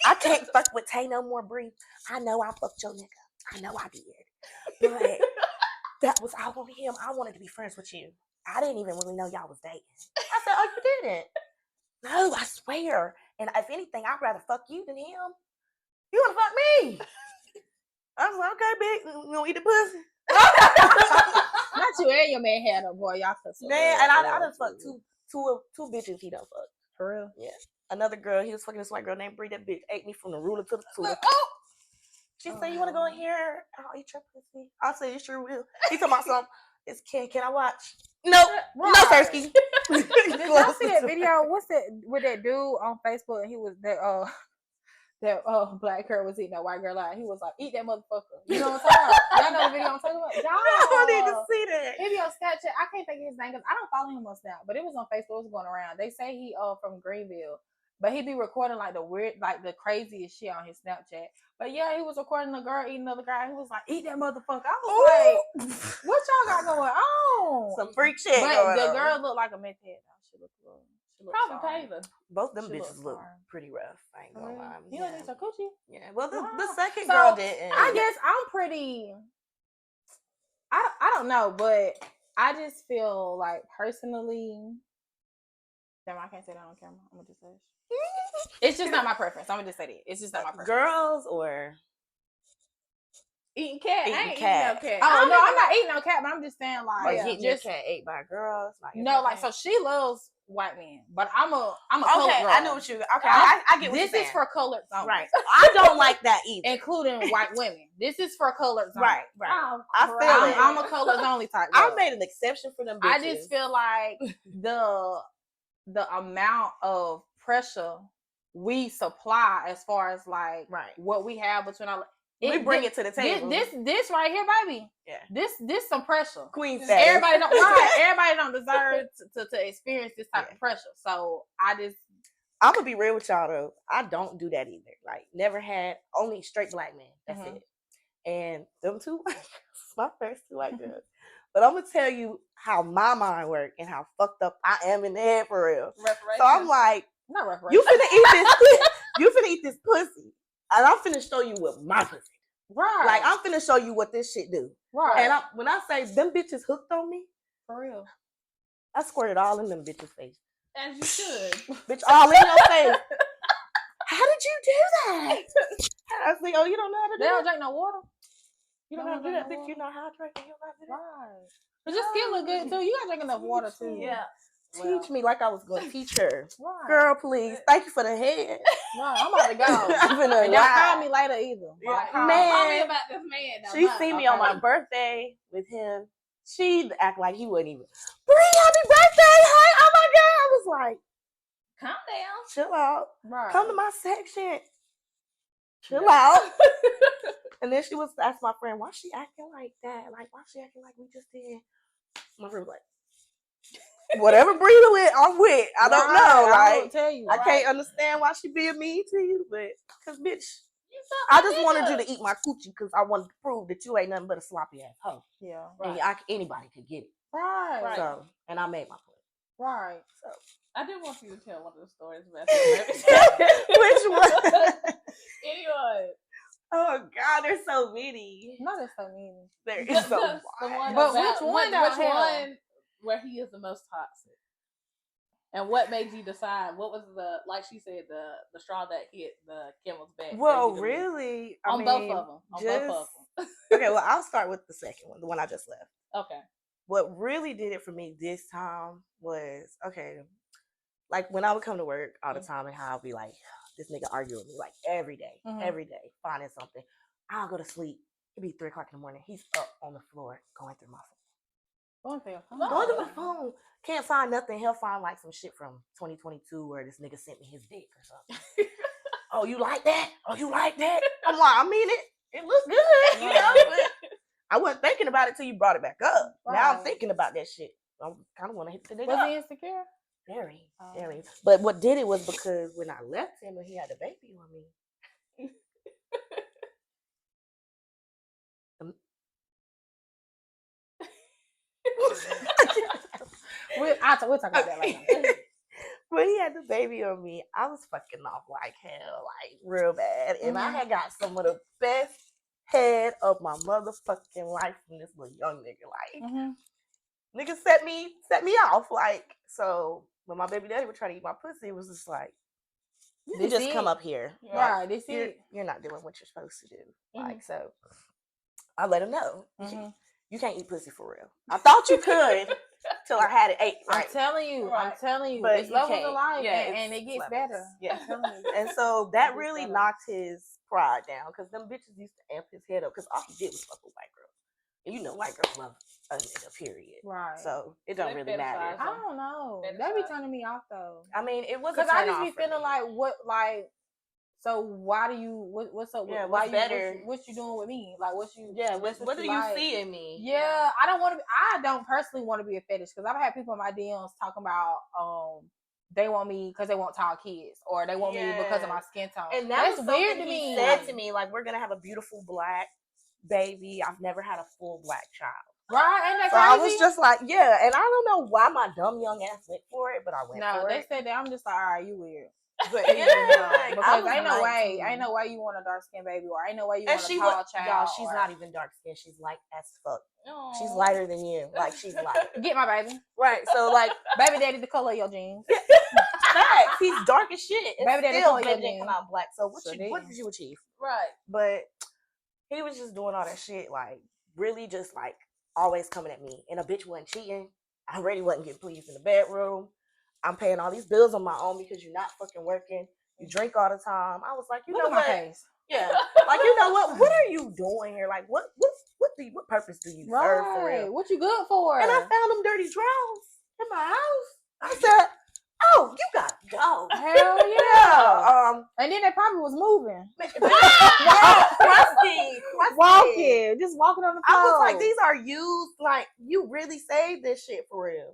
I can't fuck with Tay no more, Bree. I know I fucked your nigga. I know I did. But that was all on him. I wanted to be friends with you. I didn't even really know y'all was dating. I said, oh, you didn't? No, I swear. And if anything, I'd rather fuck you than him. You want to fuck me? I was like, okay, bitch. You gonna eat the pussy? Not you and your man had a boy. Y'all man, and I done fucked two bitches he done fucked. For real? Yeah. Another girl, he was fucking this white girl named Bree. That bitch ate me from the ruler to the tutor. She said, you want to go in here? I'll eat your pussy. I said, you sure will. He talking about something. Can I watch? Nope. Right. No, Thirsty. Did y'all see that video? What's that with that dude on Facebook? And he was that black girl was eating that white girl out. He was like, eat that motherfucker. You know what I'm talking about? Y'all know the video I'm talking about? Y'all I need to see that. Maybe on Snapchat. I can't think of his name because I don't follow him on Snap, but it was on Facebook. It was going around. They say he from Greenville. But he be recording like the weird, like the craziest shit on his Snapchat. But yeah, he was recording a girl eating another guy. He was like, eat that motherfucker. I was like, what y'all got going on? Some freak shit. But the girl looked like a meth head. She looked probably Taylor. Both them bitches look pretty rough. I ain't gonna lie. You don't need some coochie? Yeah. Well, the second girl didn't. I guess I'm pretty. I don't know, but I just feel like personally. Damn, I can't say that on camera. I'm gonna just say it's just not my preference. I'm gonna just say that. It's just not my preference. Girls or eating cat? Eating cat. Oh no, I'm not eating no cat, but I'm just saying like getting your cat ate by girls. Like, no, like so she loves white men, but I'm a colored girl. I know what you. Okay, I get what this you're is for colored zones. Right. I don't like that either, including white women. This is for colored zones. Right. Oh, I feel it. I'm a colors only type girl. I made an exception for them bitches. I just feel like the amount of pressure we supply as far as like what we have between our we bring it to the table. This right here, baby. Yeah. This some pressure. Queen status. Everybody don't deserve to experience this type of pressure. So I'm gonna be real with y'all though. I don't do that either. Like never had, only straight black men. That's it. And them two, my first two white girls. But I'm gonna tell you how my mind works and how fucked up I am in the head for real. So I'm like, not reparation. you finna eat this. You finna eat this pussy, and I'm finna show you what my pussy. Right. Like I'm finna show you what this shit do. Right. And when I say them bitches hooked on me, for real, I squirted all in them bitches' face. As you should. Bitch, all in your face. How did you do that? I was like, oh, you don't know how to do they don't that? drink no water. You don't know how to do that, bitch. You know how to drink and you don't know how to do that? Right. But your skin look good too. You gotta drink enough water too. Yeah. Teach me like I was going to teach her. Right. Girl, please. Thank you for the head. Right. I'm about to go. I'm finna and don't call me later either. Yeah. Call me about this man. Though. She see me on my birthday with him. She'd act like he wouldn't even. Bree, happy birthday! Hi, oh my god! I was like, calm down, chill out. Right. Come to my section. Chill out. And then she was ask my friend, why she acting like that? Like, why she acting like we just did? My friend was like, whatever Bree with, I'm with. I don't know. I Like, don't tell you. I can't understand why she being mean to you, but because bitch, I just wanted you to eat my coochie because I wanted to prove that you ain't nothing but a sloppy ass hoe. Yeah. Right. And anybody could get it. Right. So, and I made my point. Right. So, I did want you to tell one of the stories about that. which one? Anyway. Oh God, there's so many. No, there's so many. There is so many. The one but about, which one? which one where he is the most toxic? And what made you decide? What was the, like she said, the straw that hit the camel's back? Well, really, I mean, both of them. On both of them. Okay, well, I'll start with the second one, the one I just left. Okay. What really did it for me this time was, okay, like when I would come to work all the time and how I'll be like, this nigga argue with me like every day, finding something. I'll go to sleep. It'd be 3 o'clock in the morning. He's up on the floor going through my phone. Going through my phone. Can't find nothing. He'll find like some shit from 2022 where this nigga sent me his dick or something. Oh, you like that? Oh, you like that? I'm like, I mean it. It looks good, you know. But I wasn't thinking about it till you brought it back up. Right. Now I'm thinking about that shit. I kind of want to hit the nigga. Was he insecure? Very, very. But what did it was because when I left him and he had a baby on me. We'll talk about that later. When he had the baby on me, I was fucking off like hell, like real bad. And I had got some of the best head of my motherfucking life from this little young nigga. Like, nigga set me off. Like, so when my baby daddy would try to eat my pussy, it was just like, you just come up here. Right, this is you're not doing what you're supposed to do. Like, so I let him know. You can't eat pussy for real. I thought you could till I had it ate. Right? I'm telling you. But it's levels of life, and it gets better. Yeah. And so that really knocked his pride down because them bitches used to amp his head up because all he did was fuck with white girls. And you know white girls love a nigga, period. Right. So it don't really matter. I don't know. That be turning me off though. I mean, it was because I just be feeling like what like. So why do you? What's up? Yeah, why what's better? What you doing with me? Like what you? Yeah, what do you see in me? Yeah, I don't want to. I don't personally want to be a fetish because I've had people in my DMs talking about they want me because they want tall kids or they want me because of my skin tone. And that's weird to me. He said to me like, we're gonna have a beautiful black baby. I've never had a full black child. Right? Ain't that so crazy? I was just like, yeah, and I don't know why my dumb young ass went for it, but I went for it. No, they said that. I'm just like, all right, you weird. But yeah, because ain't no way you want a dark skinned baby, or ain't no way you want a tall child. Y'all, she's not even dark skinned. She's light as fuck. Aww. She's lighter than you. Like she's light. Get my baby. Right. So like, baby daddy, the color of your jeans. Facts. He's dark as shit. Baby daddy, the color of your jeans. Come out black. So what did you achieve? Right. But he was just doing all that shit, like really just like always coming at me. And a bitch wasn't cheating. I already wasn't getting pleased in the bedroom. I'm paying all these bills on my own because you're not fucking working. You drink all the time. I was like, you know what? Yeah. Like, you know what? What are you doing here? Like, what purpose do you serve for real? What you good for? And I found them dirty drawers in my house. I said, oh, you gotta go. Hell yeah. And then they probably was moving. crusty. Walking. Just walking on the floor. I was like, these are used. Like, you really saved this shit for real.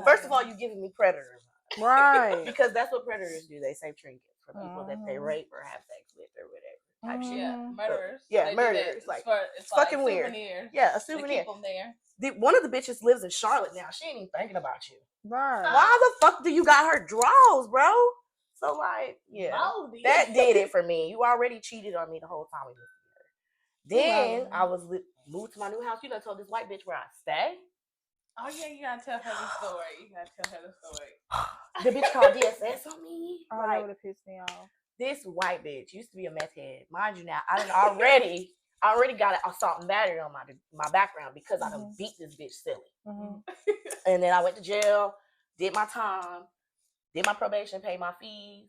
First of all, you giving me predators. Right. Because that's what predators do. They save trinkets for people that they rape or have sex with or whatever. type shit. Yeah, murderers. Yeah, they murderers. It's like it's fucking like weird. souvenirs. Yeah, a They souvenir. keep them there. One of the bitches lives in Charlotte now. She ain't even thinking about you. Right. Why the fuck do you got her draws, bro? So like, yeah, Moldy. that did it for me. You already cheated on me the whole time we was together. Then I was moved to my new house. You done told this white bitch where I stay. Oh yeah, you gotta tell her the story. The bitch called DSS on me. Oh, Like, that would have pissed me off. this white bitch used to be a meth head. Mind you now, I done already got an assault and battery on my background because I done beat this bitch silly. And then I went to jail, did my time, did my probation, paid my fees.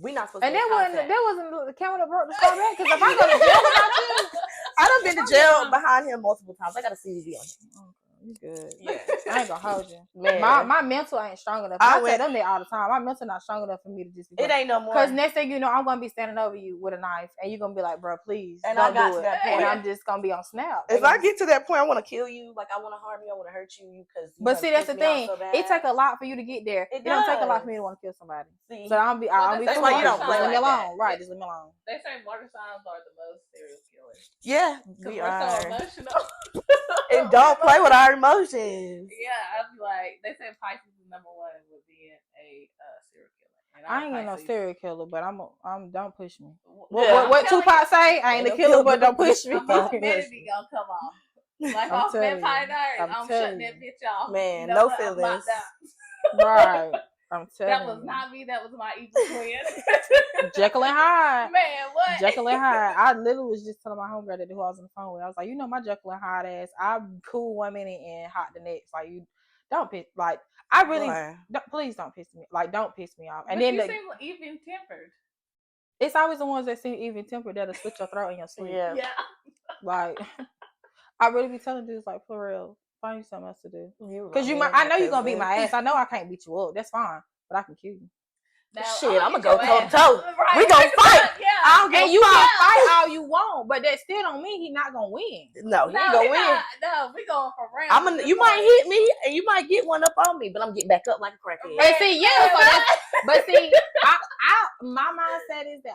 We not supposed to. And that wasn't the camera that broke the straw back. Because if I go to jail without you, I done been to jail behind him multiple times. I got a CVV on him. You good? Yeah, I ain't gonna hold you. Man, my mental ain't strong enough. I tell them that all the time. My mental not strong enough for me to just be. It ain't no more. Because next thing you know, I'm gonna be standing over you with a knife, and you're gonna be like, "Bro, please and don't I got do to it." that point. And I'm just gonna be on snap. If I get to that point, I want to kill you. Like I want to harm you. I want to hurt you because. But see, that's the thing. It take a lot for you to get there. It don't take a lot for me to want to kill somebody. See? So I'll be. That's why you don't play like me alone. that. Right? Just leave me alone. They say water signs are the most serial killers. Yeah, we are so emotional. And don't play with our emotions. Yeah, I'd be like, they said Pisces is number one with being a serial killer. And I ain't no serial killer, but I'm don't push me. Yeah. What Tupac say? I ain't a killer, but don't push me. My humanity gonna come off. Like off Vampire Diaries, I'm shutting that bitch off. Man, no feelings. Right. I'm telling you. That was not me. That was my evil twin. Jekyll and Hyde. Man, what? Jekyll and Hyde. I literally was just telling my homegirl that who I was on the phone with. I was like, you know my Jekyll and Hyde ass. I'm cool 1 minute and hot the next. Like you don't piss. Like I really. Please don't piss me. Like don't piss me off. And but then you seem even tempered. It's always the ones that seem even tempered that'll slit your throat in your sleep. Yeah. Like I really be telling dudes like for real. Find you something else to do. Because I know you're gonna beat my ass. I know I can't beat you up. That's fine. But I can kill you. Now, shit, I'm gonna go toe to toe. We gonna fight. Yeah. I don't give and you can fight all you want, but that still don't mean he not gonna win. No, he ain't gonna win. No, we going for rounds. You might hit me and you might get one up on me, but I'm getting back up like a crackhead. And see, yeah. So but see, my mindset is that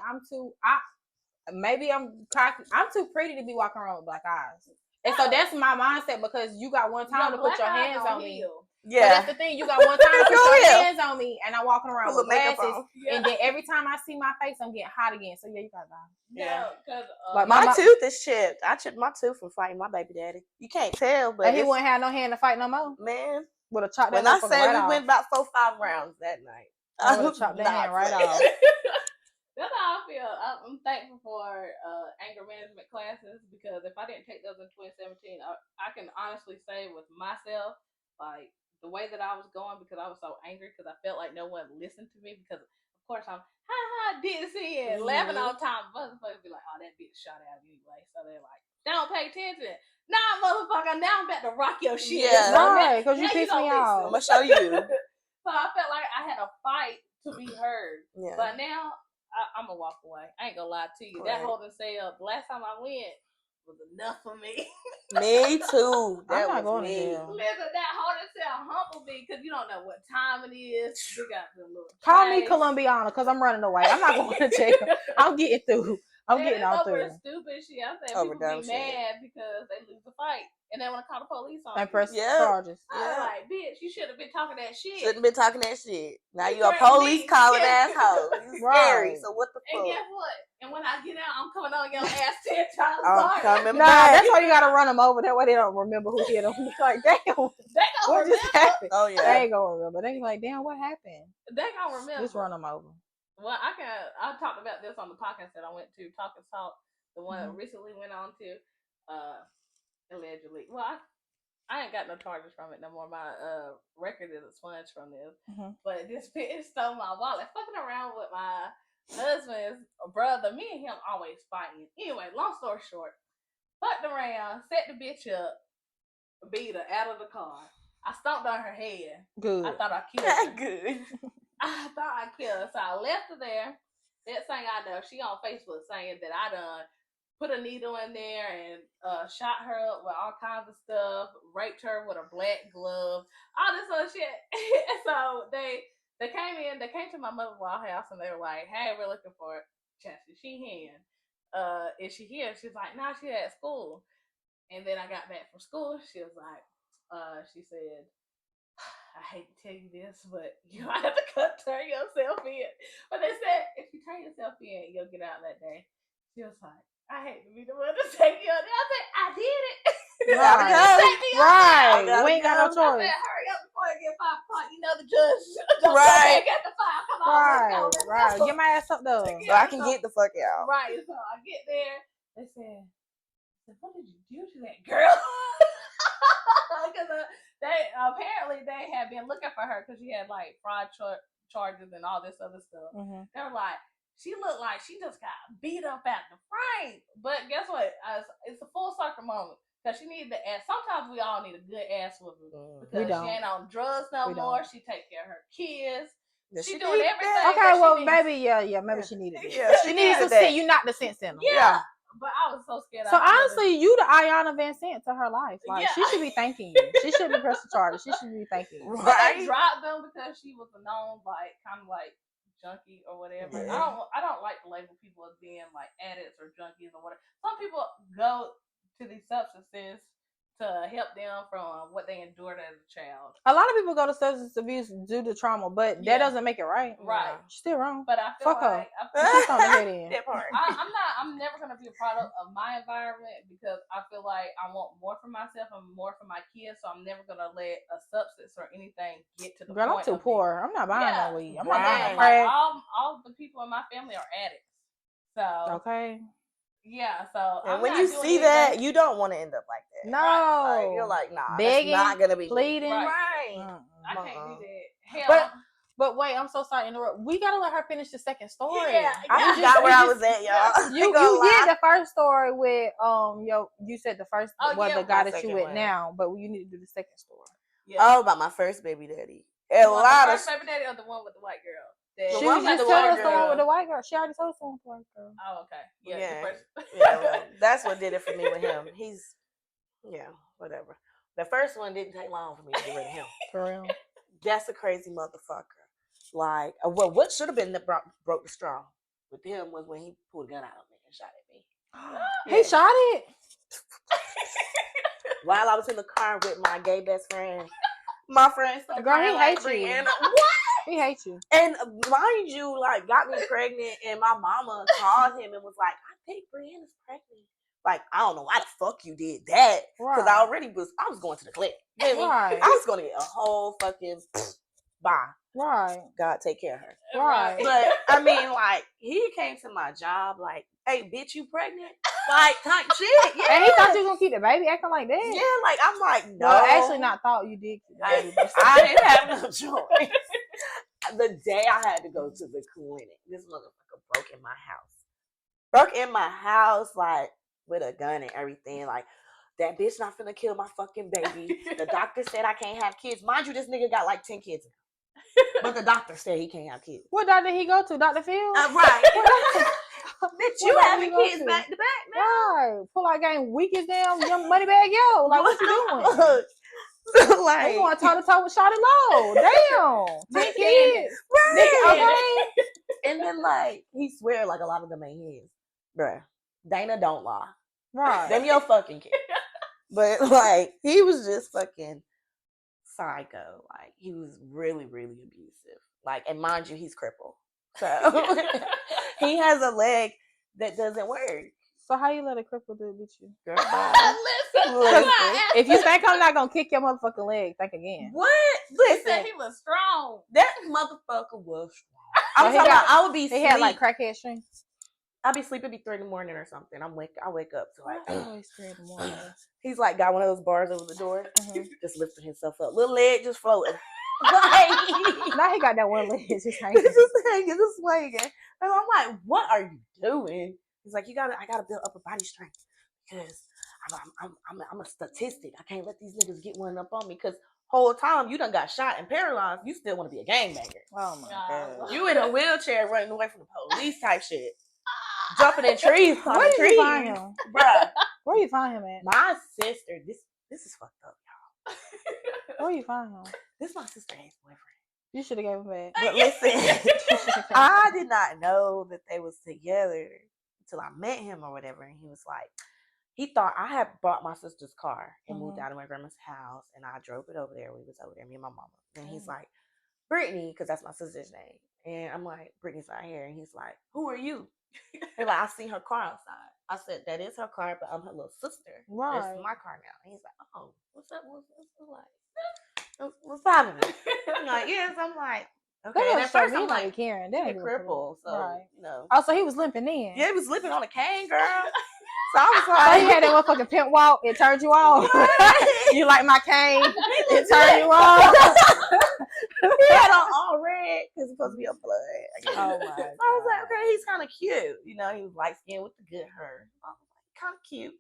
maybe I'm cocky. I'm too pretty to be walking around with black eyes. And so that's my mindset because you got one time to put your hands on me. Yeah. So that's the thing. You got one time to put your hands on me and I'm walking around with glasses. And then every time I see my face, I'm getting hot again. So yeah, you gotta die. Yeah. Because like my tooth is chipped. I chipped my tooth from fighting my baby daddy. You can't tell, but and he wouldn't have no hand to fight no more. Man. Would have chopped that When I say right we went about 4-5 rounds that night. I would have chopped that hand right off. That's how I feel. I'm thankful for anger management classes because if I didn't take those in 2017, I can honestly say with myself, like the way that I was going because I was so angry because I felt like no one listened to me because of course I'm didn't see it, laughing all the time. Motherfuckers be like, oh, that bitch shot out anyway. So they're like, don't pay attention. Nah, motherfucker, now I'm about to rock your shit. Yeah, right, because you pissed me off. I'm gonna show you. So I felt like I had a fight to be heard. Yeah. But now I'm gonna walk away. I ain't gonna lie to you. Correct. That holding cell, the last time I went was enough for me. Me too. I'm not going to jail. Listen, that holding cell humbled me because you don't know what time it is. You got the little call me Columbiana because I'm running away. I'm not going to jail. I'm getting through. I'm getting out through. Stupid shit. I'm saying people be mad because they lose the fight and they want to call the police on and press charges. I'm like, bitch, you should have been talking that shit. Shouldn't been talking that shit. Now you a police calling asshole. You scary. So what the fuck? And guess what? And when I get out, I'm coming on your ass 10 times harder. That's why you gotta run them over. That way they don't remember who hit them. Like, damn, what just happened? Oh yeah, they ain't gonna remember. They be like, damn, what happened? They gonna remember. Just run them over. Well, I talked about this on the podcast that I went to, Talk and Talk, the one that recently went on to, allegedly. Well, I ain't got no charges from it no more. My record is expunged from this. But this bitch stole my wallet. Fucking around with my husband's brother. Me and him always fighting. Anyway, long story short, fucked around, set the bitch up, beat her out of the car. I stomped on her head. Good. I thought I killed her. Good. I thought I killed her. So I left her there. That thing I know, she on Facebook saying that I done put a needle in there and shot her up with all kinds of stuff, raped her with a black glove, all this other shit. So they came to my mother-in-law house and they were like, hey, we're looking for Chastity Sheehan. is she here? She's like, nah, she's at school. And then I got back from school. She was like, she said, I hate to tell you this, but you might have to turn yourself in. But they said, if you turn yourself in, you'll get out that day. She was like, I hate to be the one to take you out there. I said, I did it. Gotta go. Take me out Right. there. We ain't got no I choice. said, hurry up before I get 5 o'clock. You know the judge. Don't Right. come back after 5. Come on, let's go. Let's Right. go. Get my ass up though. So I can get the fuck out. Right. So I get there. They said, what did you do to that girl? Because they apparently they had been looking for her because she had like fraud charges and all this other stuff. Mm-hmm. They were like, she looked like she just got beat up at the frame. But guess what? It's a full circle moment because she needed the ass. Sometimes we all need a good ass whooping because she ain't on drugs no more. She take care of her kids. She doing everything. Okay, well, maybe maybe she needed it. Yeah, she needed some sense. You knocked the sense in her. Yeah. But I was so scared. So honestly, you the Ayanna Van Sant to her life. Like she should be thanking you. She shouldn't be pressing charges. She should be thanking you. Right. They dropped them because she was a known like kind of like junkie or whatever. Mm-hmm. I don't like to label people as being like addicts or junkies or whatever. Some people go to these substances to help them from what they endured as a child. A lot of people go to substance abuse due to trauma, but that doesn't make it right. Right. She's still wrong. But I feel fuck like that part. I'm never gonna be a product of my environment because I feel like I want more for myself and more for my kids, so I'm never gonna let a substance or anything get to the point. Girl, I'm too poor. I'm not buying no weed. I'm not buying crack. All the people in my family are addicts. So okay. Yeah, so and when you see that, you don't want to end up like that. No, right? You're like, nah, begging, that's not gonna be pleading. Right. I can't do that. Hell, but wait, I'm so sorry to interrupt. We gotta let her finish the second story. Yeah, I forgot where I was at, y'all. You did the first story with you said the first the guy that you with now, but you need to do the second story. Yeah. Oh, about my first baby daddy. A lot of first baby daddy or the one with the white girl. She was just telling us the one with the white girl. She already told us the one with the white girl. Oh, okay. Yeah. Well, that's what did it for me with him. He's, whatever. The first one didn't take long for me to get rid of him. For real. That's a crazy motherfucker. Like, what should have been that broke the straw with him was when he pulled a gun out of me and shot at me. He shot it? While I was in the car with my gay best friend. My friend started girl, he hates you. And what? He hates you. And mind you, like, got me pregnant, and my mama called him and was like, I think Brianna's pregnant. Like, I don't know why the fuck you did that. Because I was going to the clinic. You know I was going to get a whole fucking bye. Right. God take care of her. Right. But, I mean, like, he came to my job like, hey, bitch, you pregnant? Like, type shit. Yeah. And he thought you was going to keep the baby acting like that? Yeah, like, I'm like, no. Well, actually not thought you did keep the baby. I didn't have no choice. The day I had to go to the clinic, this motherfucker broke in my house, like, with a gun and everything. Like, that bitch not finna kill my fucking baby. The doctor said I can't have kids. Mind you, this nigga got like 10 kids now. But the doctor said he can't have kids. What doctor he go to? Dr. Phil? Right. Bitch, you having kids back to back now. Right. Pull out game weak as damn young money bag yo. Like, what you doing? Like, you want to toe to toe with Shawty Low. Damn. 10 kids. Right. Okay. And then, like, he swear like a lot of them ain't his. Bruh. Dana don't lie. Right. Them your fucking kids. But, like, he was just fucking psycho. Like, he was really, really abusive. Like, and mind you, he's crippled. So, he has a leg that doesn't work. So how you let a cripple do it with you? Girl, listen. If you think I'm not gonna kick your motherfucking leg, think again. What? Listen. He said he was strong. That motherfucker was strong. I'm talking about, I would be He had like crackhead strength. I'll be sleeping, be 3 a.m. or something. I wake up to like, always 3 a.m. He's like got one of those bars over the door, just lifting himself up, little leg just floating. Like, now he got that one leg just hanging, just swinging. And I'm like, what are you doing? He's like, I gotta build upper body strength because I'm a statistic. I can't let these niggas get one up on me because whole time you done got shot and paralyzed. You still want to be a gangbanger. Oh my god! You in a wheelchair running away from the police type shit. Jumping in trees, Where did you find him, bruh? Where you find him at? My sister. This is fucked up, y'all. Where you find him? This is my sister's boyfriend. You should have gave him back. But listen, I did not know that they was together. until I met him or whatever. And he was like, he thought I had bought my sister's car and moved out of my grandma's house, and I drove it over there. We was over there, me and my mama. And he's like, Brittany, because that's my sister's name. And I'm like, Brittany's not here. And he's like, who are you? And like, I seen her car outside. I said, that is her car, but I'm her little sister. Right. It's my car now. And he's like, oh, what's up? What's happening? I'm like, yes. I'm like, okay. And at first, I'm like, Karen, he's a cripple. So, you know. Oh, so he was limping in. Yeah, he was limping on a cane, girl. So I was So like, he had that motherfucking pimp walk. It turned you on. You like my cane? It turned you on. He had on all red because he's supposed to be a blood. Oh my! So I was like, okay, he's kind of cute. You know, he was light skinned with the good hair. I was like, kind of cute.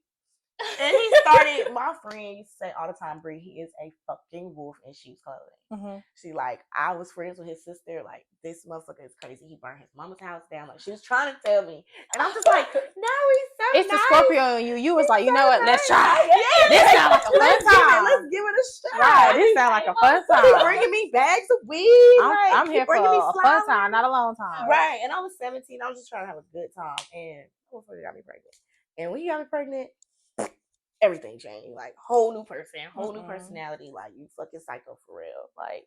And he started. My friend used to say all the time, Bree, he is a fucking wolf in sheep's clothing. Mm-hmm. She like, I was friends with his sister. Like, this motherfucker is crazy. He burned his mama's house down. Like, she was trying to tell me, and I'm just like, no, he's so It's nice. the Scorpio in you. You was like, you so know what? nice. Let's try. Yeah, This sounds like a fun time. Let's give it a shot. Right. This sounds like a fun time. He's bringing me bags of weed. I'm here for a fun time, not a long time. Right. And I was 17. I was just trying to have a good time. And motherfucker got me pregnant. And when he got me pregnant, everything changed. Like, whole new person, whole new personality. Like, you fucking psycho for real. Like,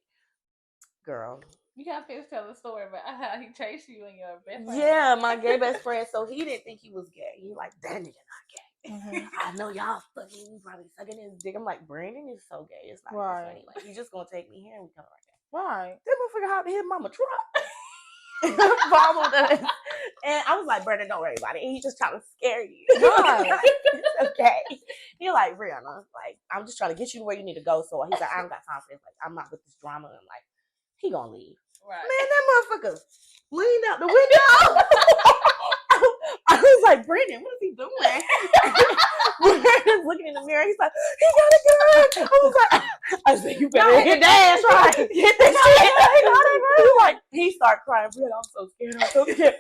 girl. You gotta finish telling the story about how he chased you and your best friend. Yeah, my gay best friend. So he didn't think he was gay. He like, that nigga not gay. Mm-hmm. I know y'all fucking, you probably sucking his dick. I'm like, Brandon is so gay. It's not funny. Like, he's just gonna take me here and we come right now. Right. That motherfucker hopped in his mama truck. Followed us. And I was like, Brandon, don't worry about it. He's just trying to scare you. Right. It's okay. He's like, Brianna, like, I'm just trying to get you to where you need to go. So he's like, I don't got time for this. Like, I'm not with this drama. And like, he gonna leave. Right. Man, that motherfucker leaned out the window. I was like, Brandon, what is he doing? Brandon's looking in the mirror. He's like, he got a gun. I was like, I said, you better hit the dash, right? Hit the shit. He started crying. Brandon, I'm so scared. I'm so scared.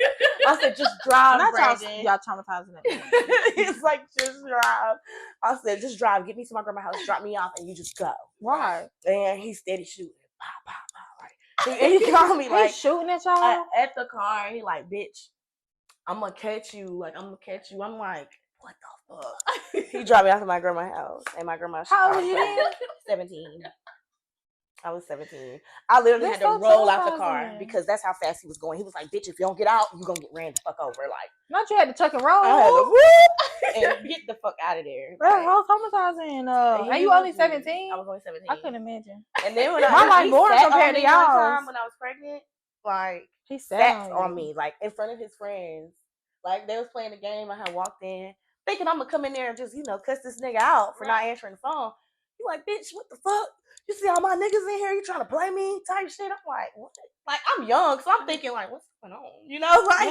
I said, just drive, Brandon. Y'all traumatizing it. He's like, just drive. I said, just drive. Get me to my grandma's house. Drop me off, and you just go. Right. And he steady shooting. Pop, pop, pop. Right. And he called me like, shooting at y'all at the car. He like, bitch, I'm gonna catch you. Like, I'm gonna catch you. I'm like, what the fuck? He dropped me off at my grandma's house. And my grandma's How old were you then? 17. I was 17. I literally had to roll out the car because that's how fast he was going. He was like, bitch, if you don't get out, you're gonna get ran the fuck over. Like, not you had to tuck and roll. I had to whoop and get the fuck out of there. That's how traumatizing. And you only 17? I was only 17. I couldn't imagine. And then when my life boring compared to y'all. When I was pregnant, like, he sat on me, like, in front of his friends. Like, they was playing the game. I had walked in, thinking I'm gonna come in there and just, you know, cuss this nigga out for not answering the phone. He like, bitch, what the fuck? You see all my niggas in here? You trying to play me? Type shit. I'm like, what? Like, I'm young, so I'm thinking, like, what's going on? You know, like,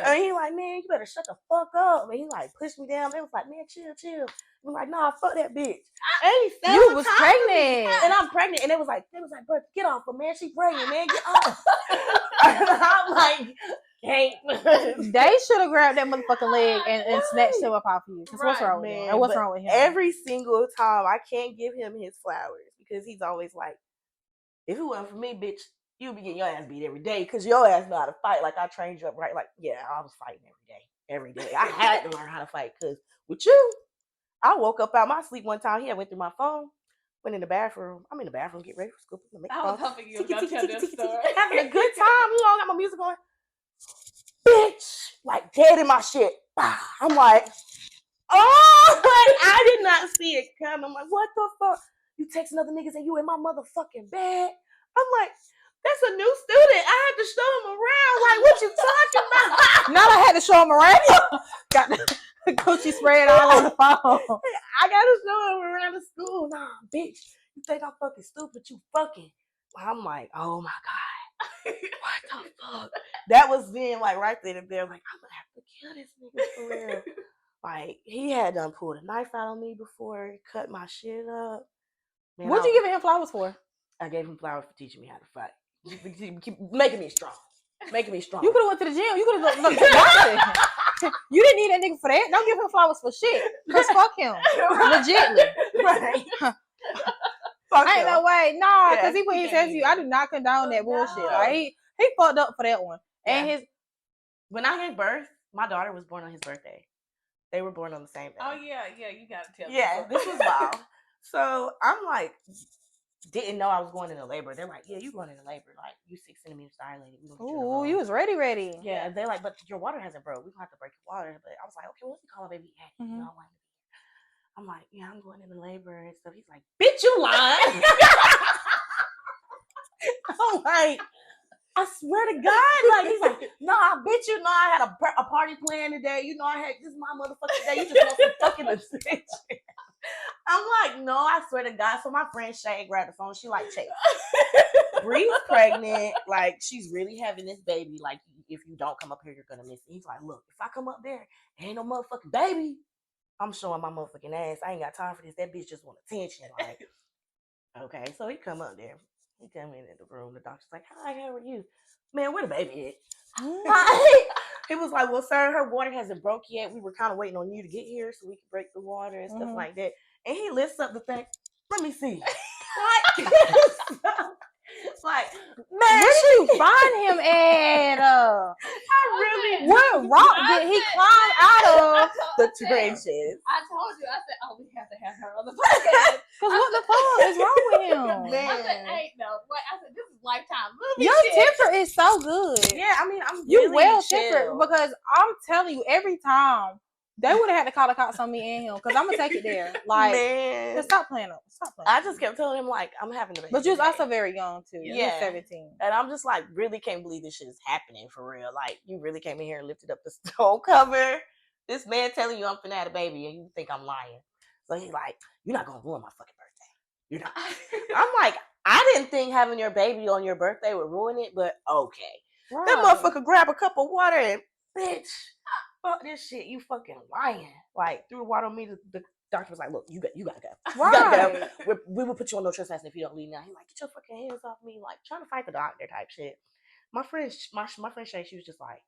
and he like, man, you better shut the fuck up. And he like pushed me down. They was like, man, chill. I'm like, nah, fuck that bitch. And you was pregnant, and I'm pregnant, and they was like, bro, get off her, man. She pregnant, man. Get off. I'm like, can't. They should have grabbed that motherfucking leg and snatched him up off you. What's wrong with him? And what's wrong with him? Every single time, I can't give him his flowers because he's always like, if it wasn't for me, bitch, you'd be getting your ass beat every day because your ass know how to fight. Like, I trained you up right. Like, yeah, I was fighting every day. I had to learn how to fight because with you, I woke up out my sleep one time. He had went through my phone, went in the bathroom. I'm in the bathroom, get ready for school. I was hoping you were going to tell this story. Having a good time. You know, I got my music going. Bitch, like dead in my shit. I'm like, oh, like I did not see it coming. I'm like, what the fuck? You texting other niggas and you in my motherfucking bed? I'm like, that's a new student. I had to show him around. Like, what you talking about? Now I had to show him around. Got the Gucci sprayed all on the phone. I gotta show him around the school. Nah, bitch, you think I'm fucking stupid? You fucking. I'm like, oh my god. What the fuck? That was then, like, right then and there, like, I'm gonna have to kill this nigga for real. Like, he had done pulled a knife out on me before, cut my shit up. Man, what'd you give him flowers for? I gave him flowers for teaching me how to fight. Keep making me strong. Making me strong. You could have went to the gym. You could have looked nothing. You didn't need that nigga for that. Don't give him flowers for shit. Cause fuck him. Legitly. Right. Ain't no way. Nah, because he put his hands to you. I do not condone that bullshit. Like, he fucked up for that one. Yeah. And when I gave birth, My daughter was born on his birthday. They were born on the same day. Oh yeah, you gotta tell me. Yeah, this was wild. So I'm like, didn't know I was going into labor. They're like, yeah, you going into labor. Like, you 6 centimeters dilated. We gonna get you in the Ooh, room. you was ready. Yeah, they're like, but your water hasn't broke. We gonna have to break your water. But I was like, okay, well, let me call my baby. Hey, you know, I want him to be here. I'm like, yeah, I'm going into labor and stuff. He's like, bitch, you lying. I'm like, I swear to God. Like, he's like, no, I bet you know I had a party planned today. You know, I had this is my motherfucking day. You just want some fucking attention. I'm like, no, I swear to God. So my friend Shay grabbed the phone. She like, Chase, Bree's pregnant. Like, she's really having this baby. Like, if you don't come up here, you're gonna miss it. He's like, look, if I come up there, ain't no motherfucking baby. I'm showing my motherfucking ass. I ain't got time for this. That bitch just want attention. Like, okay. So he come up there. He come in the room. The doctor's like, hi, how are you? Man, where the baby at? He was like, well, sir, her water hasn't broke yet. We were kind of waiting on you to get here so we could break the water and stuff like that. And he lifts up the thing. Let me see. Like, man, where did you find him at? I really what rock did he climb out of? The trenches. I told you. I said, oh, we have to have her on the podcast. Cause what the fuck is wrong with him? Man. I said, ain't no. Wait, I said, this is lifetime movie. Your shit. temper is so good. Yeah, I mean, I'm You really well chill. tempered because I'm telling you, every time they would have had to call the cops on me and him because I'm gonna take it there. Like, man, just stop playing. Stop playing. I just kept telling him like I'm having the baby. But you was today. also very young too. You was 17. And I'm just like, really can't believe this shit is happening for real. Like, you really came in here and lifted up the stone cover. This man telling you I'm finna have a baby and you think I'm lying. So he's like, you're not gonna ruin my fucking birthday. You're not. I'm like, I didn't think having your baby on your birthday would ruin it, but okay. Right. That motherfucker grab a cup of water and bitch, fuck this shit. You fucking lying. Like, threw the water on me. The doctor was like, look, you gotta go. Right. You gotta go. We will put you on no trespassing if you don't leave now. He's like, get your fucking hands off me. Like, trying to fight the doctor type shit. My friend Shay, she was just like,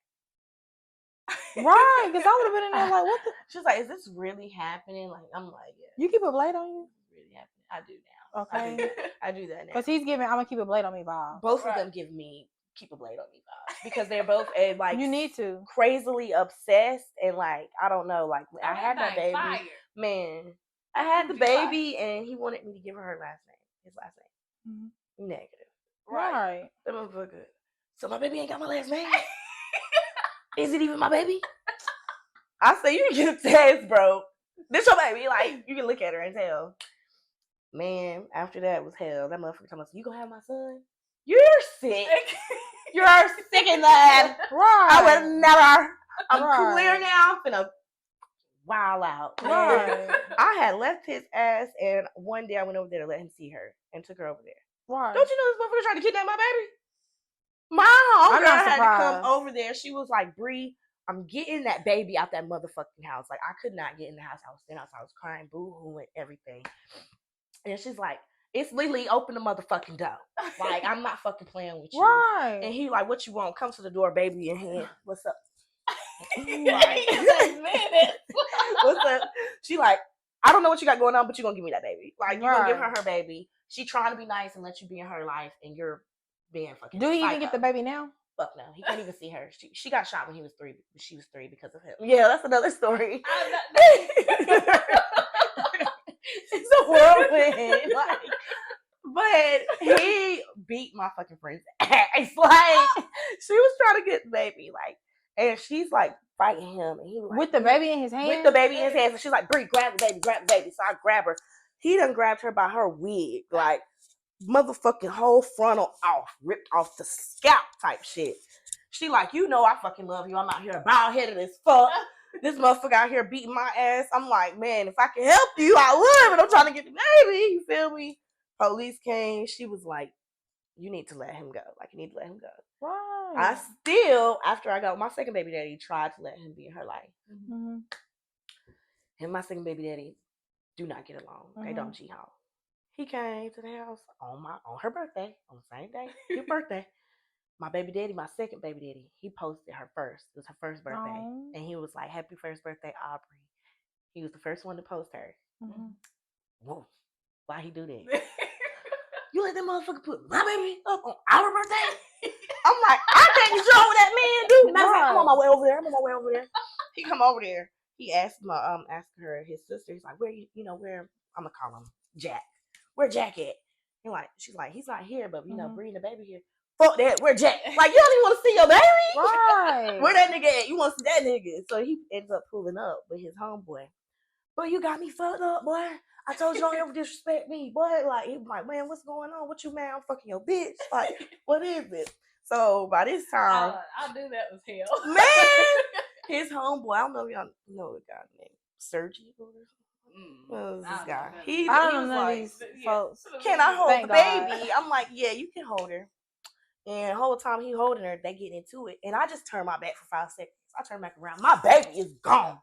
right, because I would have been in there like, what the? She was like, is this really happening? Like, I'm like, yeah. You keep a blade on you? It's really happening. I do now. Okay. I do that now. Because he's giving, I'm gonna keep a blade on me vibe. Both of them give me keep a blade on me vibes because they're both like you need to crazily obsessed and like I don't know, like I had my baby. Fired. Man, I had the baby and he wanted me to give her his last name. Mm-hmm. Negative. Right. That motherfucker. So my baby ain't got my last name. Is it even my baby? I say you can get a test, bro. This your baby. Like, you can look at her and tell. Man, after that was hell. That motherfucker told me, you gonna have my son? You're sick. You're sick in that. Right. I would never. I'm right. clear now. I'm finna wild out. Right. I had left his ass, and one day I went over there to let him see her and took her over there. Right. Don't you know this motherfucker tried to kidnap my baby? My homegirl had to come over there. She was like, Bree, I'm getting that baby out that motherfucking house. Like, I could not get in the house. I was standing outside. I was crying, boo-hooing, everything. And she's like, it's literally open the motherfucking door. Like, I'm not fucking playing with you. Right. And he like, what you want? Come to the door, baby in hand. What's up? Like, what's up? She like, I don't know what you got going on, but you're gonna give me that baby. Like, you're gonna give her baby. She trying to be nice and let you be in her life, and you're being fucking Do he psycho. even get the baby now? Fuck no. He can't even see her. She got shot when he was 3. She was 3 because of him. Yeah, that's another story. It's a whirlwind. Like, but he beat my fucking friend's ass. Like, she was trying to get the baby. Like, and she's like fighting him. And he was like, with the baby in his hand? With the baby in his hands. And she's like, Bree, grab the baby, grab the baby. So I grab her. He done grabbed her by her wig. Like, motherfucking whole frontal off, ripped off the scalp type shit. She like, you know I fucking love you. I'm out here bald-headed as fuck. This motherfucker out here beating my ass. I'm like, man, if I can help you, I would, but I'm trying to get the baby. You feel me? Police came. She was like, you need to let him go. Like, you need to let him go. Right. I still, after I got my second baby daddy, tried to let him be in her life. Mm-hmm. Him and my second baby daddy do not get along. They don't G-haul. He came to the house on her birthday, on the same day, your birthday. My baby daddy, my second baby daddy, he posted her first. It was her first birthday. Aww. And he was like, happy first birthday, Aubrey. He was the first one to post her. Mm-hmm. Whoa. Why he do that? You let that motherfucker put my baby up on our birthday? I'm like, I can't control what that man do. Matter of fact, I'm on my way over there. I'm on my way over there. He come over there. He asked asking her his sister. He's like, where where I'm gonna call him Jack. Where Jack at? And like she's like, he's not here, but bring the baby here. Fuck that. Where Jack? Like you don't even want to see your baby. Right. Where that nigga at? You want to see that nigga? So he ends up pulling up with his homeboy. But you got me fucked up, boy. I told you don't ever disrespect me, boy. Like he was like, man, what's going on? What you mad? I'm fucking your bitch. Like, what is it? So by this time, I knew that was hell. Man, his homeboy. I don't know if y'all know the guy named Sergi. What was this guy? He was like, these folks. can I hold Thank the baby? I'm like, yeah, you can hold her. And the whole time he holding her, they get into it. And I just turn my back for 5 seconds. I turn back around. My baby is gone.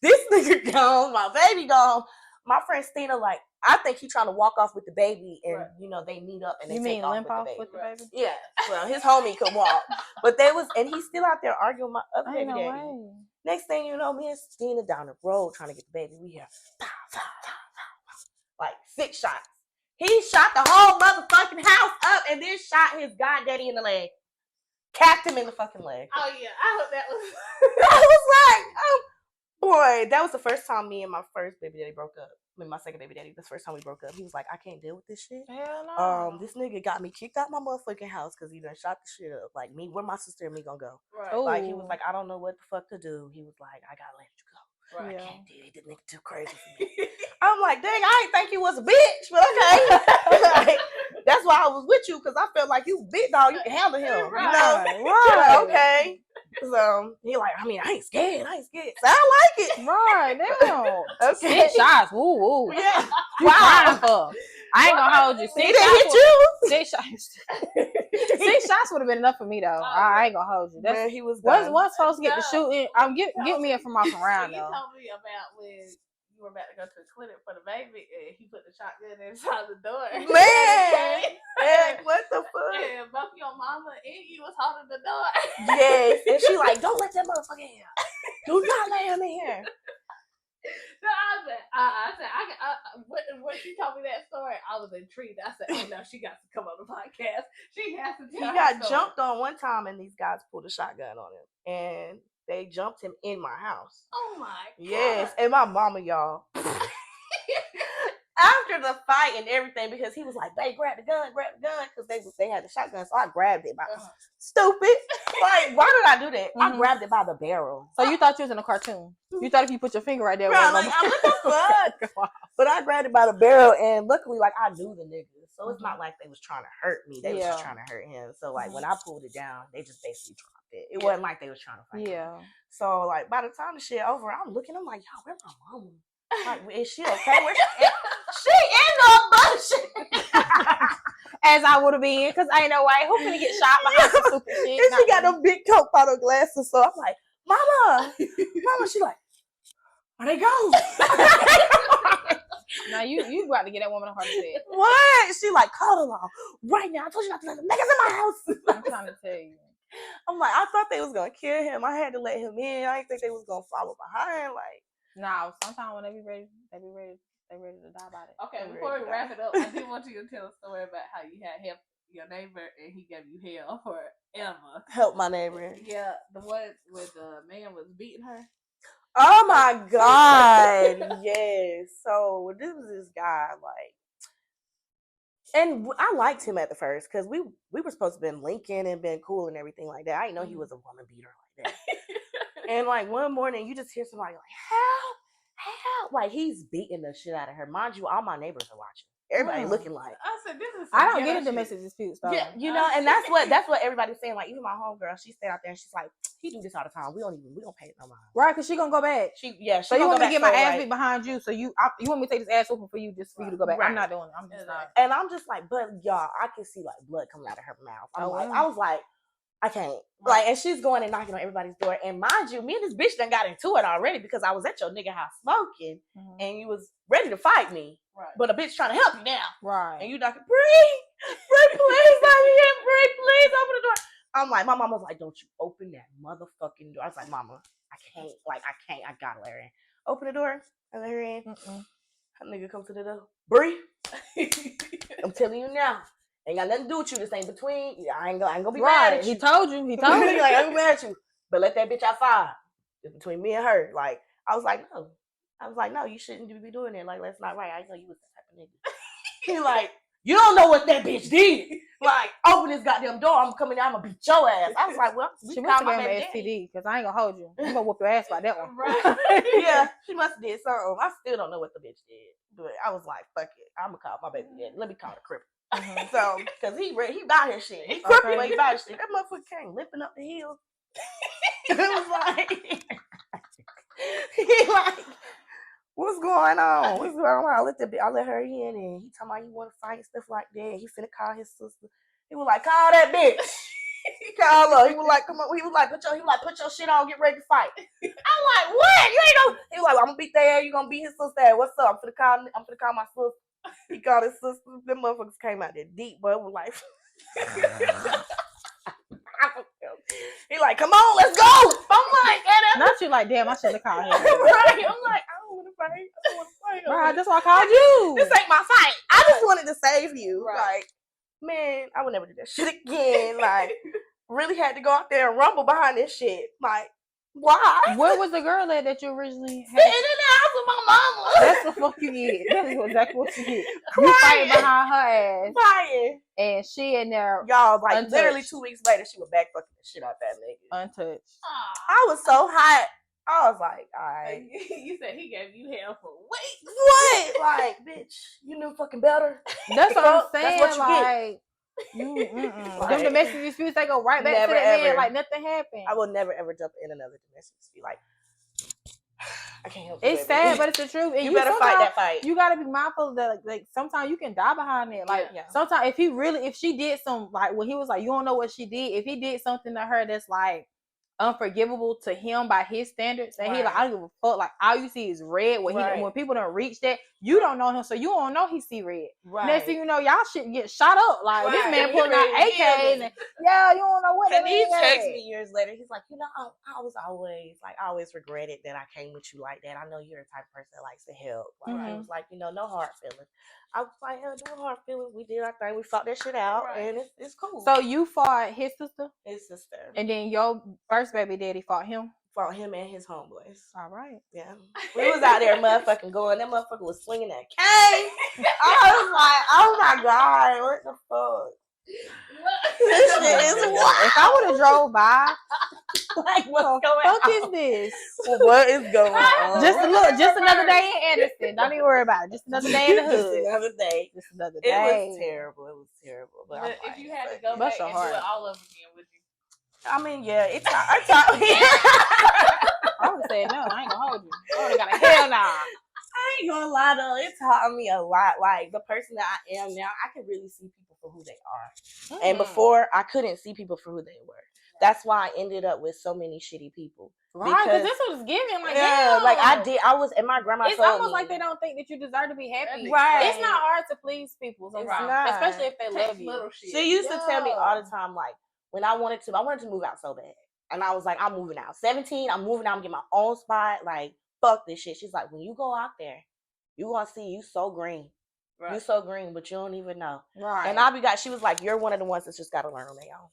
This nigga gone. My baby gone. My friend Stina, like, I think he trying to walk off with the baby, and they meet up and they take off limp off with the baby. With the baby? Yeah. Well, his homie could walk, but and he's still out there arguing with my other baby daddy. Way. Next thing you know, me and Stina down the road trying to get the baby. We hear like 6 shots. He shot the whole motherfucking house up and then shot his goddaddy in the leg. Capped him in the fucking leg. Oh yeah, I hope that was. I was like, boy, that was the first time me and my first baby daddy broke up. I mean, my second baby daddy, that's the first time we broke up. He was like, I can't deal with this shit. Hell no. This nigga got me kicked out my motherfucking house because he done shot the shit up. Like, me, where my sister and me gonna go? Right. Like, he was like, I don't know what the fuck to do. He was like, I gotta let you go. Right. I can't deal with it. This nigga too crazy for me. I'm like, dang, I didn't think you was a bitch, but okay. Like, that's why I was with you, because I felt like you big dog, you can handle him. Right. You know? Right. Like, okay. So he like, I mean, I ain't scared. So I like it. Right, damn. Okay. 6 shots. Woo. Yeah. You crying for? I ain't gonna hold you. He didn't hit you. 6 shots. 6 shots would have been enough for me though. I ain't gonna hold you. That's, man, he was once folks get to shooting, get me in from off around You though. told me about when you were about to go to the clinic for the baby, and he put the shotgun inside the door. Man, yeah, what the fuck? And both your mama and you was holding the door. Yes, and she like, don't let that motherfucker in here. Do not let him in here. So I said, when she told me that story, I was intrigued. I said, oh no, she got to come on the podcast. She has to tell He her got story. jumped on one time, and these guys pulled a shotgun on him, and they jumped him in my house. Oh my God. Yes, and my mama, y'all. After the fight and everything, because he was like, "Babe, grab the gun," because they had the shotgun. So I grabbed it. Stupid. Like, why did I do that? I grabbed it by the barrel. So you thought you was in a cartoon? You thought if you put your finger right there, Bro, like, what the fuck? But I grabbed it by the barrel, and luckily, like, I knew the niggas, so it's not like they was trying to hurt me. They was just trying to hurt him. So like, when I pulled it down, they just basically dropped it. It wasn't like they was trying to fight me. So like, by the time the shit over, I'm looking. I'm like, yo, where's my mama? Like, is she okay? Where's she at? She in the bush. As I would have been, because I ain't no way. Who finna get shot behind some stupid shit? And she got them big Coke bottle glasses. So I'm like, Mama. She like, where they go? Now you about to get that woman a heart attack. What? She like, call the law right now. I told you not to let the niggas in my house. I'm trying to tell you. I'm like, I thought they was gonna kill him. I had to let him in. I didn't think they was gonna follow behind. Like, no, sometimes when they ready to die about it. Okay, before we wrap it up, I do want you to tell a story about how you had helped your neighbor and he gave you hell forever. Help my neighbor. Yeah, the one where the man was beating her. Oh my God. Yes. So this was this guy, like, and I liked him at the first because we were supposed to been linking and been cool and everything like that. I didn't know he was a woman beater like that. And like one morning, you just hear somebody like, help. Like, he's beating the shit out of her. Mind you, all my neighbors are watching. Everybody looking like, I said, this is. I don't get into domestic disputes though. Yeah, you know, and that's what everybody's saying. Like, even my homegirl, she stayed out there and she's like, he do this all the time. We don't pay it no mind. Right, because she gonna go back. So you want me to get my ass beat behind you? So you want me to take this ass open for you just for you to go back? Right. I'm not doing it. I'm just not. And I'm just like, but y'all, I can see like blood coming out of her mouth. I was like, I can't. Like, and she's going and knocking on everybody's door. And mind you, me and this bitch done got into it already because I was at your nigga house smoking and you was ready to fight me. Right. But a bitch trying to help you now. Right. And you knocking, Bree, please let me in. Bree, please open the door. I'm like, my mama was like, don't you open that motherfucking door. I was like, Mama, I can't. I gotta let her in. Open the door. I let her in. That nigga comes to the door. Bree, I'm telling you now. Ain't got nothing to do with you. This ain't between. I ain't gonna be mad at you. He told you. Like, I'm mad at you. but let that bitch outside. It's between me and her. Like, I was like, no. No, you shouldn't be doing it. Like, that's not right. I know you was that type of nigga. He like, you don't know what that bitch did. Like, open this goddamn door. I'm coming out. I'm gonna beat your ass. I was like, well, she must have gave me STD because I ain't gonna hold you. I'm gonna whoop your ass by that one. Right. Yeah, she must have did something. I still don't know what the bitch did, but I was like, fuck it. I'm gonna call my baby daddy. Let me call the cripple. So, because he got his shit. He crippled, but he got his shit. That motherfucker came limping up the hill. It was like, he like, what's going on? What's going on? I let her in, and he talking about he want to fight and stuff like that. He finna call his sister. He was like, call that bitch. Call her. He was like, come on. He was like, put your shit on, get ready to fight. I'm like, what? You ain't know. He was like, I'm gonna beat their ass. You gonna beat his sister ass. What's up? I'm finna call my sister. He called his sister. Them motherfuckers came out there deep, but it was like. He like, come on, let's go. I'm like, not you like, damn, I should have called him. Right. I'm like, I don't want to fight. Right, that's why I called you. This ain't my fight. I just wanted to save you. Right. Like, man, I would never do that shit again. Like, really had to go out there and rumble behind this shit. Like, why? Where was the girl that you originally had? Sitting in the house with my mama. That's the fuck you get. That's exactly what you get. You fighting behind her ass. Fighting. And she in there. Y'all, like, untouched. literally 2 weeks later, she was back fucking the shit out that nigga. Untouched. I was so hot. I was like, all right. You said he gave you hell for weeks. What? Like, bitch, you knew fucking better. That's what I'm saying. That's what you like, get. Like, them domestic disputes, they go right back never, to that ever. man like nothing happened. I will never ever jump in another domestic dispute. Like, I can't help it's sad, but it's the truth. And you better fight that fight. You gotta be mindful that like sometimes you can die behind it. Like sometimes if she did some like when he was like, you don't know what she did, if he did something to her that's like unforgivable to him by his standards, and he like, I don't give a fuck. Like all you see is red. When people don't reach that, you don't know him, so you don't know he see red. Right. Next thing you know, y'all shit get shot up. Like this man pulling out AKs, and you don't know what. And he texted me years later. He's like, I was always like, I always regretted that I came with you like that. I know you're the type of person that likes to help. Like he was like, no hard feelings. I was like, hell, no hard feelings. We did our thing. We fought that shit out, and it's cool. So you fought his sister? His sister. And then your first baby daddy fought him? Fought him and his homeboys. All right. Yeah. We was out there motherfucking going. That motherfucker was swinging that cane. I was like, oh my God, what the fuck? This shit is wild. If I would have drove by, like, what's going on? What is this? What is going on? Just another day in Anderson. Don't even worry about it. Just another day in the hood. Just another day. Just another day. It was terrible. But if you had to go back and do it all over again, would you? I mean, yeah, I taught me. I would have said no. I ain't gonna hold you. I would have got a hell nah. I ain't gonna lie though, it taught me a lot. Like the person that I am now, I can really see people for who they are. And before, I couldn't see people for who they were. That's why I ended up with so many shitty people. Right, because this was giving like like I was, and my grandma. It's almost like they don't think that you deserve to be happy. Right, it's not hard to please people sometimes, especially if they love you. She used to tell me all the time, like when I wanted to move out so bad, and I was like, I'm moving out. 17, I'm moving out. I'm getting my own spot. Like fuck this shit. She's like, when you go out there, you gonna see you so green. Right. You so green, but you don't even know. Right. And she was like, you're one of the ones that's just gotta learn on their own.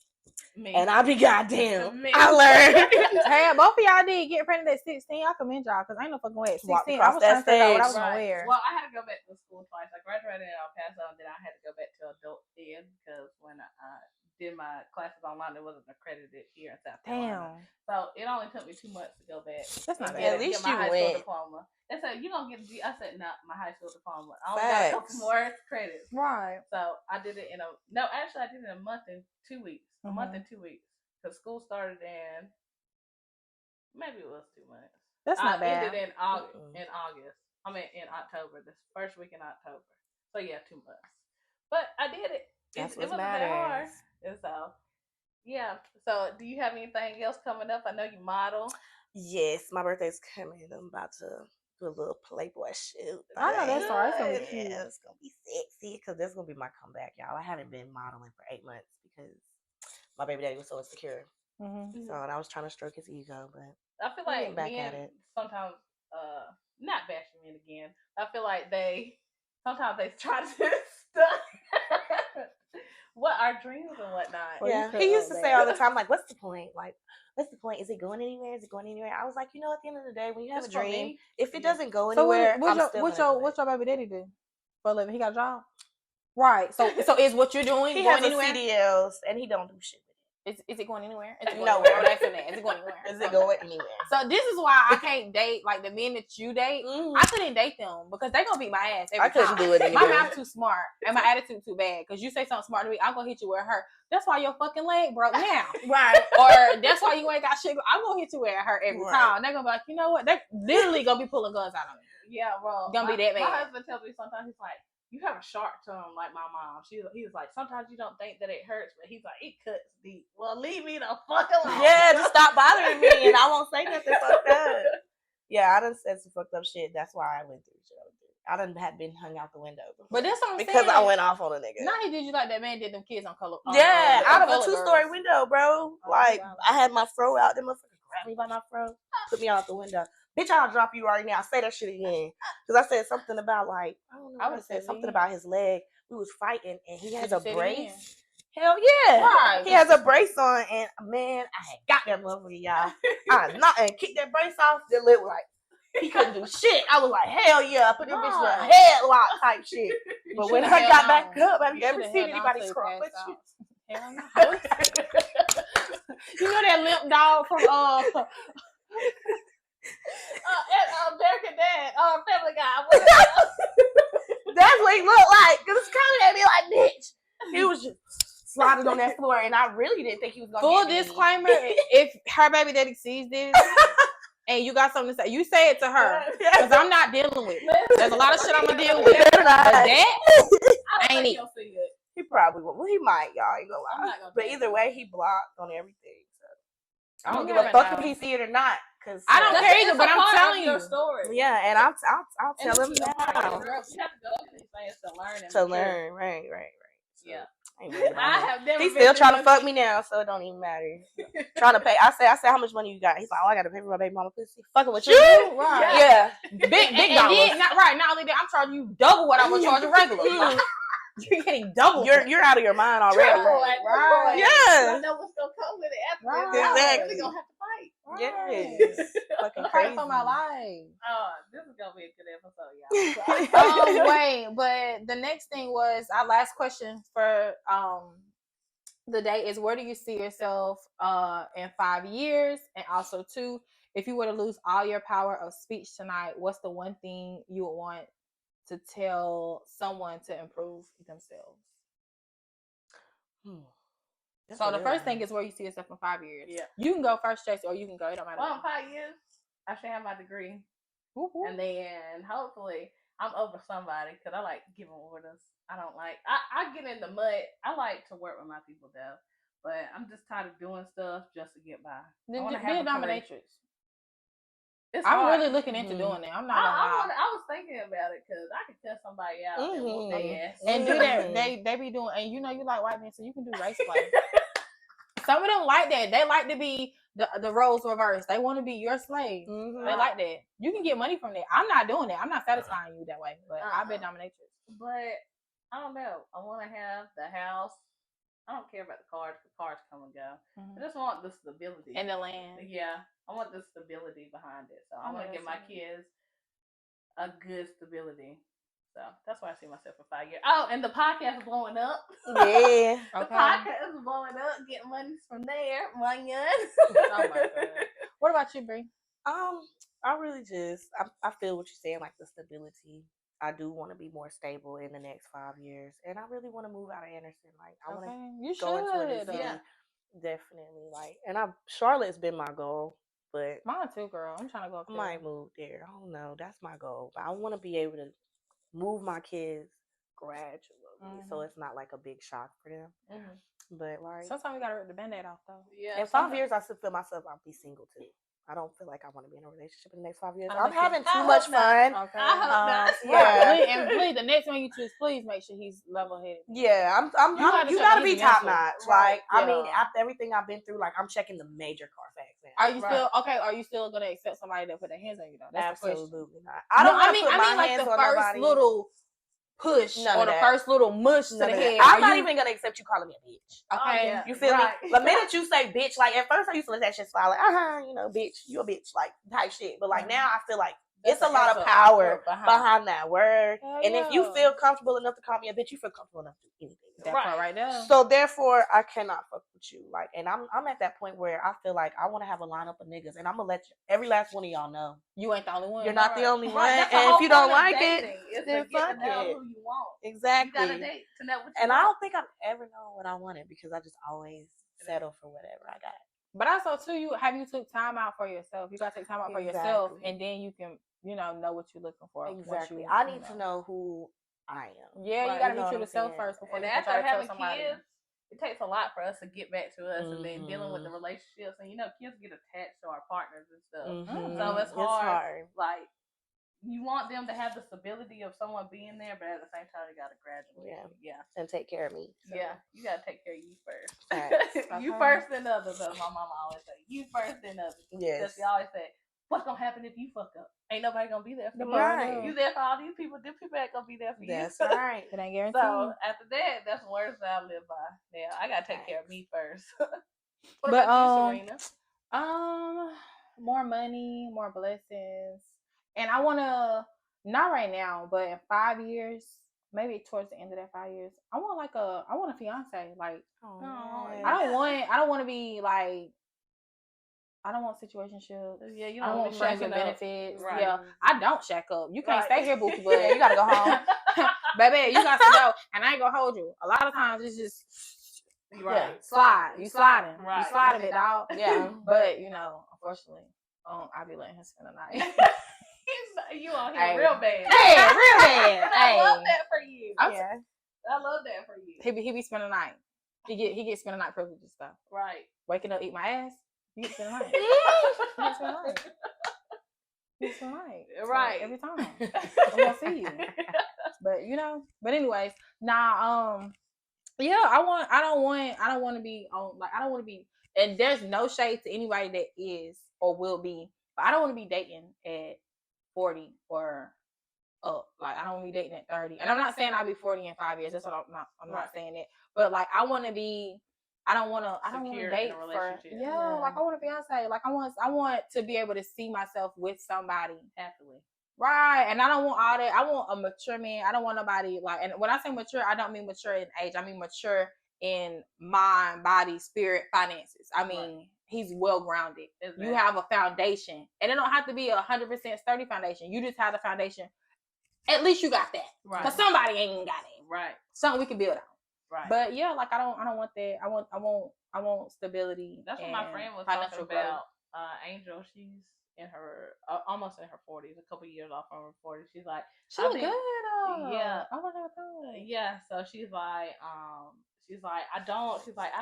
Me. And I be goddamn. I learned. Hey, both of y'all did get pregnant at 16. I commend y'all because I ain't no fucking way at 16. I was trying to figure out what I was gonna wear. Well, I had to go back to school twice. I graduated in El Paso, and then I had to go back to adult ed because when I did my classes online, it wasn't accredited here in South Carolina. Damn. So it only took me 2 months to go back. That's not bad. At least you went. High school diploma. They said, you gonna get a G. I said, no, my high school diploma. I only got a couple more credits. Right. So I did it I did it in a month and 2 weeks. A month and 2 weeks. Because school started in, maybe it was 2 months. That's not bad. Ended in August. I mean, in October. This first week in October. So yeah, 2 months. But I did it. It wasn't that hard. And so, yeah. So, do you have anything else coming up? I know you model. Yes, my birthday's coming. I'm about to do a little Playboy shoot. I know that's right. It's gonna be cute. It's gonna be sexy because that's gonna be my comeback, y'all. I haven't been modeling for 8 months because my baby daddy was so insecure. So, and I was trying to stroke his ego, but I feel like men sometimes, not bashing men again. I feel like sometimes they try to stunt what our dreams and whatnot. Well, you Yeah, could he used to look say bad. all the time, like, "What's the point? Like, what's the point? Is it going anywhere? Is it going anywhere?" I was like, you know, at the end of the day, when you have Just a for dream, me, if it yeah. doesn't go So anywhere, I'm still what's gonna do your it. baby daddy do for a living? He got a job, right? So is what you're doing He going has a anywhere? CDLs and he don't do shit with Is it going anywhere? Is it going Nowhere. anywhere? I would ask him that. Is it going anywhere? it. Is it going anywhere? So this is why I can't date like the men that you date. Mhm. I couldn't date them because they gonna beat my ass every I couldn't time. do it My anymore. mouth too smart and my attitude too bad. Because you say something smart to me, I'm gonna hit you where it hurt. That's why your fucking leg broke now. Right. Or that's why you ain't got shit. I'm gonna hit you where it hurt every Right. time. They're gonna be like, you know what? They literally gonna be pulling guns out on me. Yeah, well, Gonna be that bad. My husband tells me sometimes, he's like, you have a sharp tongue like my mom. He's like, sometimes you don't think that it hurts, but he's like, it cuts deep. Well, leave me the fuck alone. Yeah, just stop bothering me and I won't say nothing fucked up. Yeah, I done said some fucked up shit. That's why I went through shit. I done had been hung out the window before. But that's what I'm because saying. I went off on a nigga. Now he did you like that man did them kids on color. Yeah, out of a Color 2-story Girls. window, bro. Oh, Like, wow. I had my fro out. Them motherfuckers grabbed me by my fro, put me out the window. Bitch, I'll drop you right now. Say that shit again. Because I said something about, like, I don't know. I said something about his leg. We was fighting, and he has a brace. Hell yeah. Right. He has a brace on, and man, I had got that motherfucker, y'all. And kicked that brace off. The lip like, he couldn't do shit. I was like, hell yeah. I put that bitch in a headlock type shit. But when I got back up, have you ever seen anybody scrub with you? Hell no. You know that limp dog from American Dad, Family Guy. That's what he looked like. Cause it's coming at me like, bitch. He was just sliding on that floor, and I really didn't think he was gonna. Full disclaimer: if her baby daddy sees this, and you got something to say, you say it to her, because I'm not dealing with it. There's a lot of shit I'm gonna deal with. But that ain't it. He probably will. Well, he might, y'all. Ain't gonna lie. But either way, he blocked on everything. So I don't give a fuck if he see it or not. Cause I don't care either. But I'm telling you, story. Yeah, and I'll tell him now. now. You have to go through these things to learn. To learn, right. So, yeah. I have never. He's still trying to fuck me now, so it don't even matter. Trying to pay. I said, how much money you got? He's like, oh, I got to pay for my baby mama pussy. Fucking with you, right? Yeah, big dollars. Not only that, I'm charging you double what I would charge a regular. You're getting double. You're out of your mind already. Right. Yeah. I know what's gonna come with it after. Right. Exactly. We're gonna have to fight. Yes. Fucking fight crazy. for my life. This is gonna be a good episode, y'all. Wait, but the next thing was our last question for the day is, where do you see yourself in 5 years? And also 2, if you were to lose all your power of speech tonight, what's the one thing you would want to tell someone to improve themselves? So the first thing is, where you see yourself in 5 years. Yeah. You can go first, Tracy, or you can go. It don't matter. Well, in 5 years, I should have my degree. Woo-hoo. And then hopefully I'm over somebody, because I like giving orders. I don't like, I get in the mud. I like to work with my people though. But I'm just tired of doing stuff just to get by. Then be a dominatrix. I'm really looking into doing that. I'm not gonna lie. I was thinking about it, because I could tell somebody out and whoop their ass. And do that. They be doing, and you know you like white men, so you can do race play. Some of them like that. They like to be the roles reversed. They want to be your slave. They like that. You can get money from that. I'm not doing that. I'm not satisfying you that way. But I've been dominatrix. But I don't know. I want to have the house. I don't care about the cars. The cars come and go. I just want the stability. And the land. Yeah. I want the stability behind it. So I want to give my kids a good stability. So that's why I see myself in 5 years. Oh, and the podcast is blowing up. Yeah. The podcast is blowing up. Getting money from there. Money. Oh my God. What about you, Bree? I really just I feel what you're saying, like the stability. I do want to be more stable in the next 5 years, and I really want to move out of Anderson. Like I want to go into a new city. Definitely. Like, and Charlotte's been my goal, but mine too, girl. I'm trying to go up there. I might move there. I don't know. That's my goal. But I want to be able to move my kids gradually, so it's not like a big shock for them. But like, sometimes we gotta rip the Band-Aid off though. Yeah. In 5 years, I still feel myself I'll be single too. I don't feel like I want to be in a relationship in the next 5 years. I'm having too much fun. Okay. I hope not. Yeah. And please, the next one you choose, please make sure he's level-headed. Yeah, you gotta be top notch. Like, I mean, after everything I've been through, like, I'm checking the major Carfax. Are you still okay? Are you still gonna accept somebody that put their hands on you though? That's absolutely the question. not. I mean like the first little push None or of the that. first little mush to the head. I'm not even gonna accept you calling me a bitch. Okay, yeah. You feel Right. me? The minute you say bitch, like at first I used to let that shit slide, like, you know, bitch, you a bitch, like type shit. But like now I feel like it's a lot of power behind that word. Hell and if you yeah. feel comfortable enough to call me a bitch, you feel comfortable enough to do anything. That part right there. So therefore, I cannot fuck with you. Like, and I'm at that point where I feel like I want to have a lineup of niggas, and I'm gonna let every last one of y'all know you ain't the only one. you're not the only one. Right. And if you don't like dating, it, then fuck to know it. who you want. Exactly. You gotta date to know what you and want. I don't think I've ever known what I wanted because I just always settle for whatever I got. But also too, you took time out for yourself. You gotta take time out for yourself, and then you can, know what you're looking for. Exactly. I need to know who I am. Yeah, you gotta be true to self first before you can try to tell somebody. Kids, it takes a lot for us to get back to us, and then dealing with the relationships, and kids get attached to our partners and stuff. So it's hard. Like, you want them to have the stability of someone being there, but at the same time, you gotta graduate. Yeah, and take care of me. So, you gotta take care of you first. Right. You first, then others. As my mama always say, you first, then others. Yes. She always say, what's gonna happen if you fuck up? Ain't nobody gonna be there for you. Right. You there for all these people. Them people ain't gonna be there for you. That's right. It ain't guaranteed. So after that, that's the words that I live by. Yeah, I gotta take care of me first. What but about you, Serena? More money, more blessings, and I wanna, not right now, but in 5 years, maybe towards the end of that 5 years, I want a fiance. Like, I don't want to be like, I don't want situationships. Yeah, you I don't want friends with benefits. Right. Yeah, I don't shack up. You can't stay here, bookie, but you gotta go home. Baby, you got to go. And I ain't gonna hold you. A lot of times it's just slide. You sliding. Right. You sliding it out. Yeah. But unfortunately, I be letting him spend the night. You on here real bad. Hey, real bad. I love that for you. I love that for you. He be spending the night. He get spending the night privileges stuff. Right. Waking up, eat my ass. You get spending the night. You get spending the night. You get spending the night. Right. So every time. I'm gonna see you. But anyways, I don't want to be on, like, I don't want to be, and there's no shade to anybody that is or will be, but I don't want to be dating at 40 or up. Like, I don't want to be dating at 30. And I'm not saying I'll be 40 in 5 years. That's what I'm not saying that. But like, I don't want to date for, like, I want a fiance. Like, I want to be able to see myself with somebody happily. Right. And I don't want all that. I want a mature man. I don't want nobody like, and when I say mature, I don't mean mature in age. I mean mature in mind, body, spirit, finances. I mean, he's well grounded. You have a foundation. And it don't have to be 100% sturdy foundation. You just have the foundation. At least you got that. Right. Because somebody ain't even got it. Right. Something we can build on. Right. But yeah, like, I don't want that. I want stability. That's what my friend was talking about. Angel, she's in her almost in her 40s, a couple years off from her 40s. She's like, she look good. Yeah. Oh my god. Yeah. So she's like, I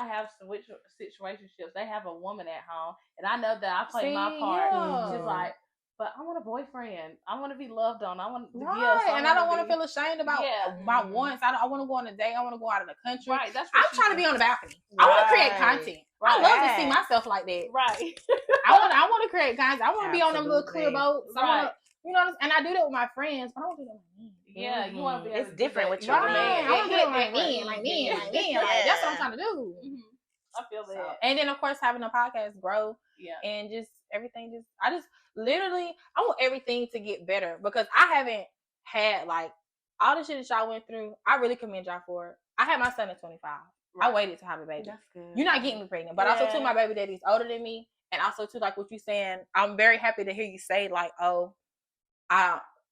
have situationships. They have a woman at home, and I know that I play my part. Yeah. She's like, but I want a boyfriend. I want to be loved on. I want to give. And I don't want to feel ashamed about my wants. I want to go on a date. I want to go out of the country. Right. I'm trying to be on the balcony. Right. I want to create content. Right. I love to see myself like that. Right. I want to create content. I want to be on them little clear boats. Right. And I do that with my friends, but I don't do that with me. Yeah, you want to be. It's different with your man. I want to do it like me. Like, that's what I'm trying to do. Mm-hmm. I feel that. So, and then, of course, having a podcast grow. Yeah. And just everything. I want everything to get better, because I haven't had, like, all the shit that y'all went through. I really commend y'all for it. I had my son at 25. Right. I waited to have a baby. That's good. You're not getting me pregnant, but also too, my baby daddy's older than me, and also too, like what you saying, I'm very happy to hear you say, like,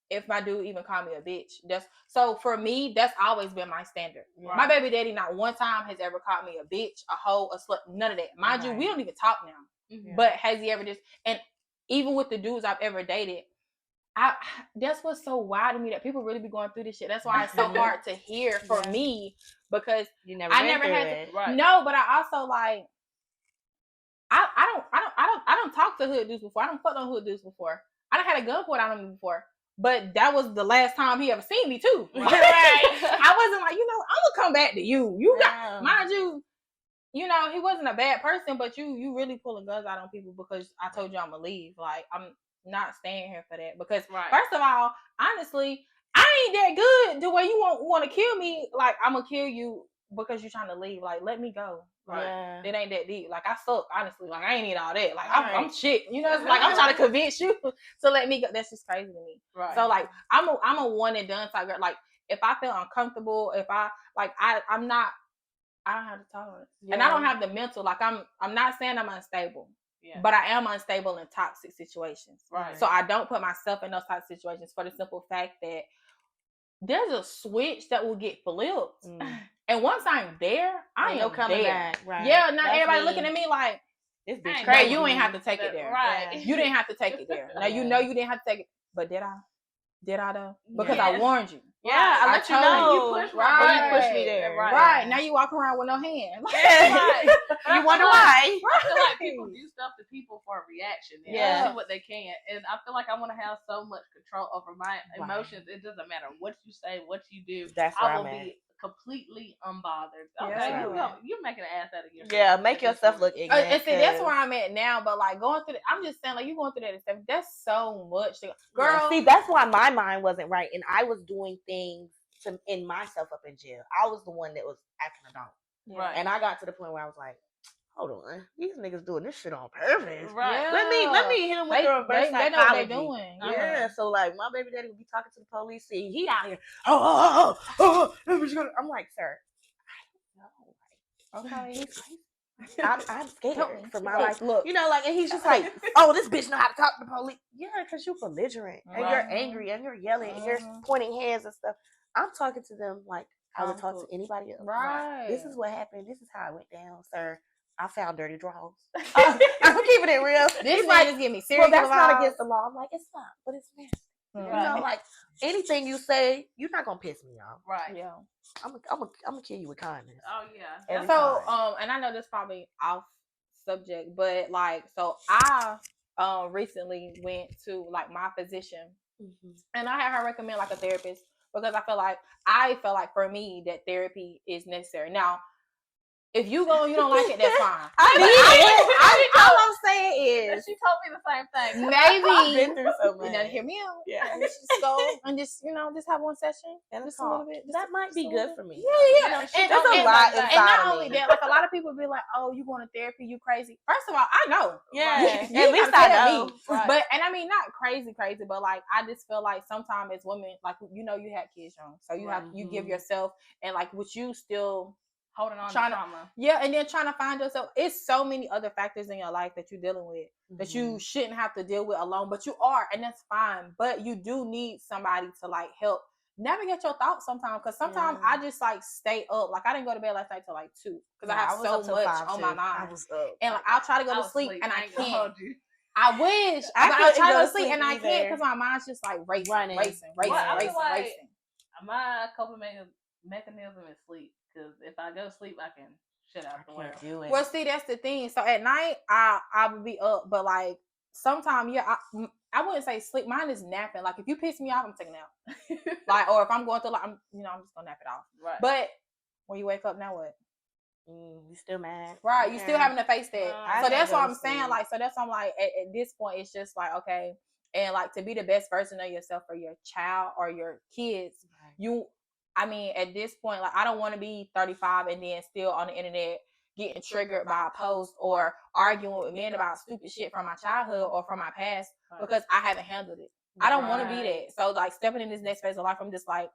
if my dude even call me a bitch. So for me, that's always been my standard. Right. My baby daddy not one time has ever called me a bitch, a hoe, a slut, none of that. Mind you, we don't even talk now. Mm-hmm. But has he ever and even with the dudes I've ever dated, that's what's so wild to me, that people really be going through this shit. That's why it's so hard to hear for me, because I never had to. Right. No, but I also, like, I don't talk to hood dudes before. I don't fuck on hood dudes before. I done had a gun pulled out on me before. But that was the last time he ever seen me too. Right. I wasn't like, I'm gonna come back to you. You got, mind you, he wasn't a bad person, but you really pulling guns out on people because I told you I'm gonna leave. Like, I'm not staying here for that. Because first of all, honestly, I ain't that good the way you want to kill me. Like, I'm gonna kill you because you're trying to leave. Like, let me go. Like, it ain't that deep. Like, I suck, honestly. Like, I ain't need all that. Like, I'm shit. You know, it's like I'm trying to convince you to let me go. That's just crazy to me. Right. So, like, I'm a one and done type girl. Like, if I feel uncomfortable, if I like, I'm not. I don't have the tolerance, and I don't have the mental. Like, I'm not saying I'm unstable. Yeah. But I am unstable in toxic situations. Right. So I don't put myself in those toxic situations for the simple fact that there's a switch that will get flipped. And once I'm there, I am coming back. Right. Yeah, not that's everybody looking at me like, this bitch crazy. You ain't have to take it there. Right. You didn't have to take it there. Now, you know you didn't have to take it. But did I? Did I though? Because I warned you. Yeah, I let you know. You pushed me there. Right. Now you walk around with no hand. Right. You wonder why. I feel like people do stuff to people for a reaction. And do what they can. And I feel like I want to have so much control over my emotions. It doesn't matter what you say, what you do. I will be completely unbothered. Okay, you're making an ass out of yourself. Yeah, make yourself look ignorant. And see, that's where I'm at now. But like going through, I'm just saying, like you going through that stuff. That's so much, girl. Yeah, see, that's why my mind wasn't right, and I was doing things to end myself up in jail. I was the one that was acting a dog, right? And I got to the point where I was like, hold on, these niggas doing this shit on purpose, right? Yeah. Let me hit them with the reverse psychology. They know what they doing. Yeah, so like my baby daddy would be talking to the police, see he out here, I'm like, sir. Okay. I'm scared for my life. Look, you know, like, and he's just like, oh, this bitch know how to talk to the police. Yeah, because you're belligerent and you're angry and you're yelling and you're pointing hands and stuff. I'm talking to them like I would talk to anybody else. Right. This is what happened. This is how it went down, sir. I found dirty drawers. I'm keeping it real. This like just give me serious. Well, that's not against the law. I'm like, it's not, but it's nasty. You know, like anything you say, you're not gonna piss me off. Right. Yeah. I'm gonna kill you with kindness. Oh yeah. So and I know this probably off subject, but like, so I recently went to like my physician, and I had her recommend like a therapist because I feel like for me that therapy is necessary. Now, if you go and you don't like it, that's fine. All I'm saying is she told me the same thing. Maybe I've been through so much. You know, hear me out. Yeah. And just go and just have one session and just a little bit. That might be good for me. Yeah. You know, and there's a lot inside and not of only me. that, like a lot of people be like, "Oh, you going to therapy? You crazy?" First of all, I know. Yeah. At least I know. Right. But and I mean, not crazy, but like I just feel like sometimes as women, like you had kids young, so you have you give yourself and like what you still. Holding on to trauma. And then trying to find yourself. It's so many other factors in your life that you're dealing with that you shouldn't have to deal with alone, but you are, and that's fine. But you do need somebody to like help navigate your thoughts sometimes, because sometimes I just like stay up. Like I didn't go to bed last night till like 2 because I have so much on my mind. I was up. And like I'll try to go to sleep and I can't. I wish. I try to go to sleep and I can't because my mind's just like racing. My coping mechanism is sleep. Because if I go to sleep, I can shut out the world. Do it. Well, see, that's the thing. So at night, I would be up, but like sometimes, I wouldn't say sleep. Mine is napping. Like if you piss me off, I'm taking out. Like, or if I'm going through, like, I'm just gonna nap it off. Right. But when you wake up, now what? You still mad? Right. You still having to face that. So that's what I'm saying. Like, so that's why I'm like, at this point, it's just like, okay, and like to be the best version of yourself for your child or your kids, at this point, like, I don't want to be 35 and then still on the internet getting triggered by a post or arguing with men about stupid shit from my childhood or from my past because I haven't handled it. I don't want to be that. So, like, stepping in this next phase of life, I'm just like,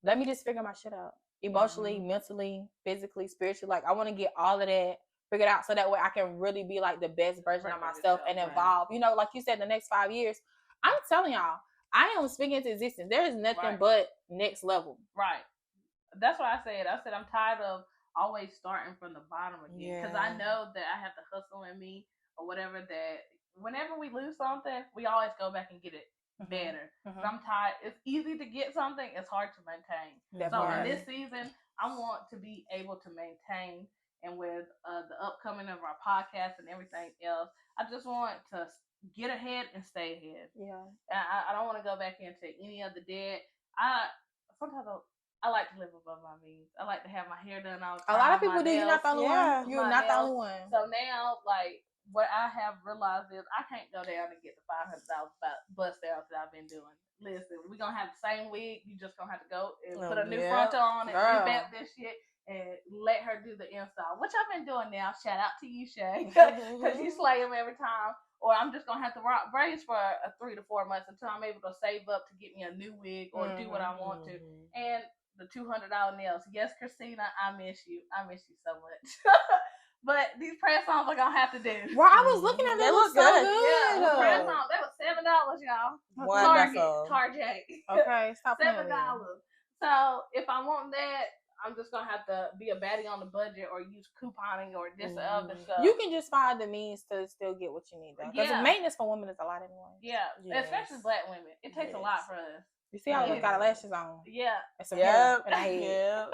let me just figure my shit out. Emotionally, mentally, physically, spiritually. Like, I want to get all of that figured out so that way I can really be, like, the best version of myself and evolve. You know, like you said, the next 5 years, I'm telling y'all, I am speaking into existence. There is nothing but next level. Right. That's what I said. I said I'm tired of always starting from the bottom again. Because I know that I have the hustle in me or whatever, that whenever we lose something, we always go back and get it better. I'm tired. It's easy to get something. It's hard to maintain. So in this season, I want to be able to maintain. And with the upcoming of our podcast and everything else, I just want to get ahead and stay ahead. Yeah. I don't want to go back into any of the debt. Sometimes I like to live above my means. I like to have my hair done all the time. A lot of people do. You're not the only one. You're not the only one. So now, like, what I have realized is I can't go down and get the $500 bust downs that I've been doing. Listen, we're gonna have the same wig. You just gonna have to go and put a new front on and revamp this shit and let her do the install, which I've been doing now. Shout out to you, Shay, because you slay them every time. Or I'm just gonna have to rock braids for 3 to 4 months until I'm able to save up to get me a new wig or do what I want to. And the $200 nails. Yes, Christina, I miss you. I miss you so much. But these press-ons are gonna have to do. Well, I was looking at them. They look so good. Yeah, the press-ons. They were $7, y'all. Target. Okay, stop $7. So if I want that, I'm just gonna have to be a baddie on the budget or use couponing or this or other stuff. You can just find the means to still get what you need though. Because maintenance for women is a lot anyway. Yeah, especially Black women. It takes a lot for us. You see how we got our lashes on? Yeah. And some hair in our head.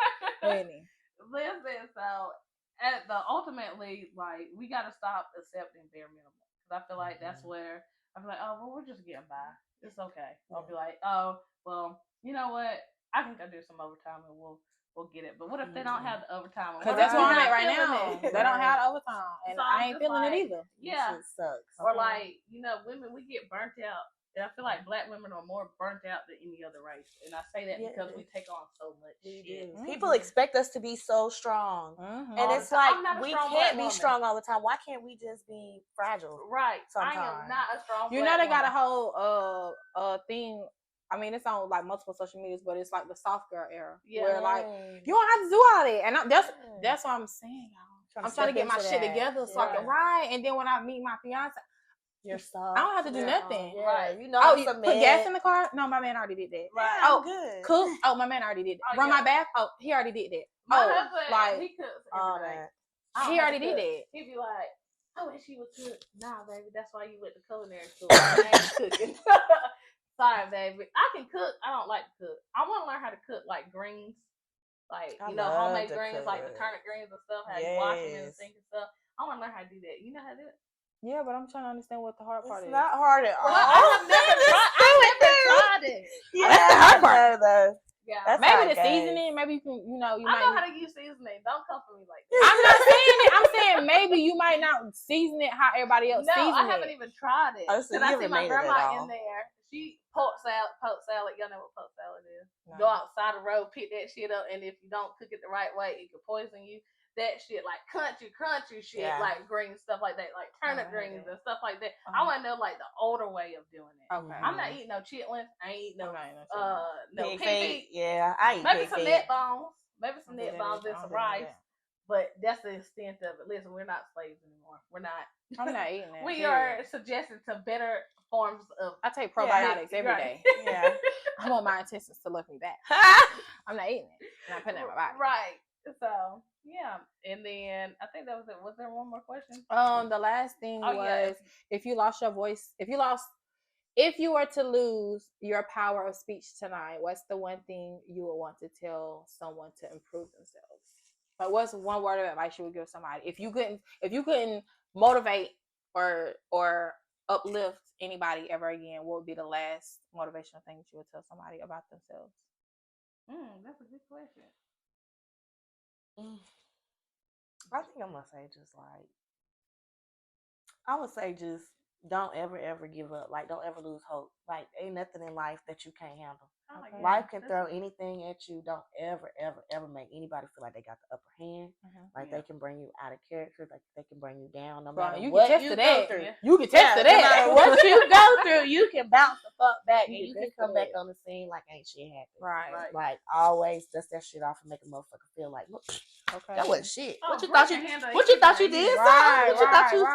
Listen, so ultimately, like, we gotta stop accepting bare minimum. Because I feel like that's where I feel like, oh, well, we're just getting by. It's okay. I'll be like, oh, well, you know what? I think I do some overtime and we'll get it. But what if they don't have the overtime? Because that's where I'm at right now. They don't have the overtime, and so I ain't feeling it either. Yeah, it sucks. Or like, women, we get burnt out. And I feel like Black women are more burnt out than any other race. And I say that because we take on so much shit. People expect us to be so strong. And it's like, we can't be strong all the time. Why can't we just be fragile? Right. Sometimes. I am not a strong You know, they got a whole thing. I mean, it's on like multiple social medias, but it's like the soft girl era. Yeah. Where like, you don't have to do all that. And that's what I'm saying, y'all. I'm trying to get my shit together so I can ride. And then when I meet my fiance, you're soft. I don't have to do nothing. Right. You know, you put gas in the car? No, my man already did that. Right. Oh, good. Cook? Oh, my man already did that. Run my bath? Oh, he already did that. My husband, like, he cooks everything. He already did that. He'd be like, I wish he would cook. Nah, baby, that's why you went to culinary school. I ain't cooking. Sorry, baby. I can cook. I don't like to cook. I want to learn how to cook, like, greens. Like, homemade greens, like the turnip greens and stuff. How you wash them in the sink and stuff. I want to learn how to do that. You know how to do it? Yeah, but I'm trying to understand what the hard part is. It's not hard at all. Well, I have never tried it. Yeah, that's the hard part. Yeah. Maybe the seasoning. Maybe you can, I know how to use seasoning. Don't come for me like that. I'm not saying it. I'm saying maybe you might not season it how everybody else seasons it. No, I haven't even tried it. Because I see my grandma in there. She poke salad. Y'all know what poke salad is? No. Go outside the road, pick that shit up, and if you don't cook it the right way, it can poison you. That shit, like crunchy shit, like green stuff like that, like turnip greens and stuff like that. I want to know like the older way of doing it. Okay. I'm not eating no chitlins. I ain't eating no pig feet. Yeah, I eat maybe pig some feet. neck bones. Maybe some neck bones and some rice. But that's the extent of it. Listen, we're not slaves anymore. We're not. I'm not eating that. We are suggesting to better forms of. I take probiotics every day. Yeah. I want my intestines to love me back. I'm not eating it. I'm not putting it in my body. Right. So yeah, and then I think that was it. Was there one more question? The last thing was if you lost your voice, if you were to lose your power of speech tonight, what's the one thing you would want to tell someone to improve themselves? Like, what's one word of advice you would give somebody if you couldn't motivate or uplift anybody ever again? What would be the last motivational thing that you would tell somebody about themselves? That's a good question. I think I'm gonna say just don't ever give up. Like, don't ever lose hope. Like, ain't nothing in life that you can't handle. Okay. Life can throw anything at you. Don't ever make anybody feel like they got the upper hand. Like they can bring you out of character. Like they can bring you down. No matter what you go through. You can test to that. No matter what you go through, you can bounce the fuck back and you can come back on the scene like ain't shit happened. Right. Like always dust that shit off and make a motherfucker feel like, look, okay, that wasn't shit. Oh, what you thought you did? Right, what you thought you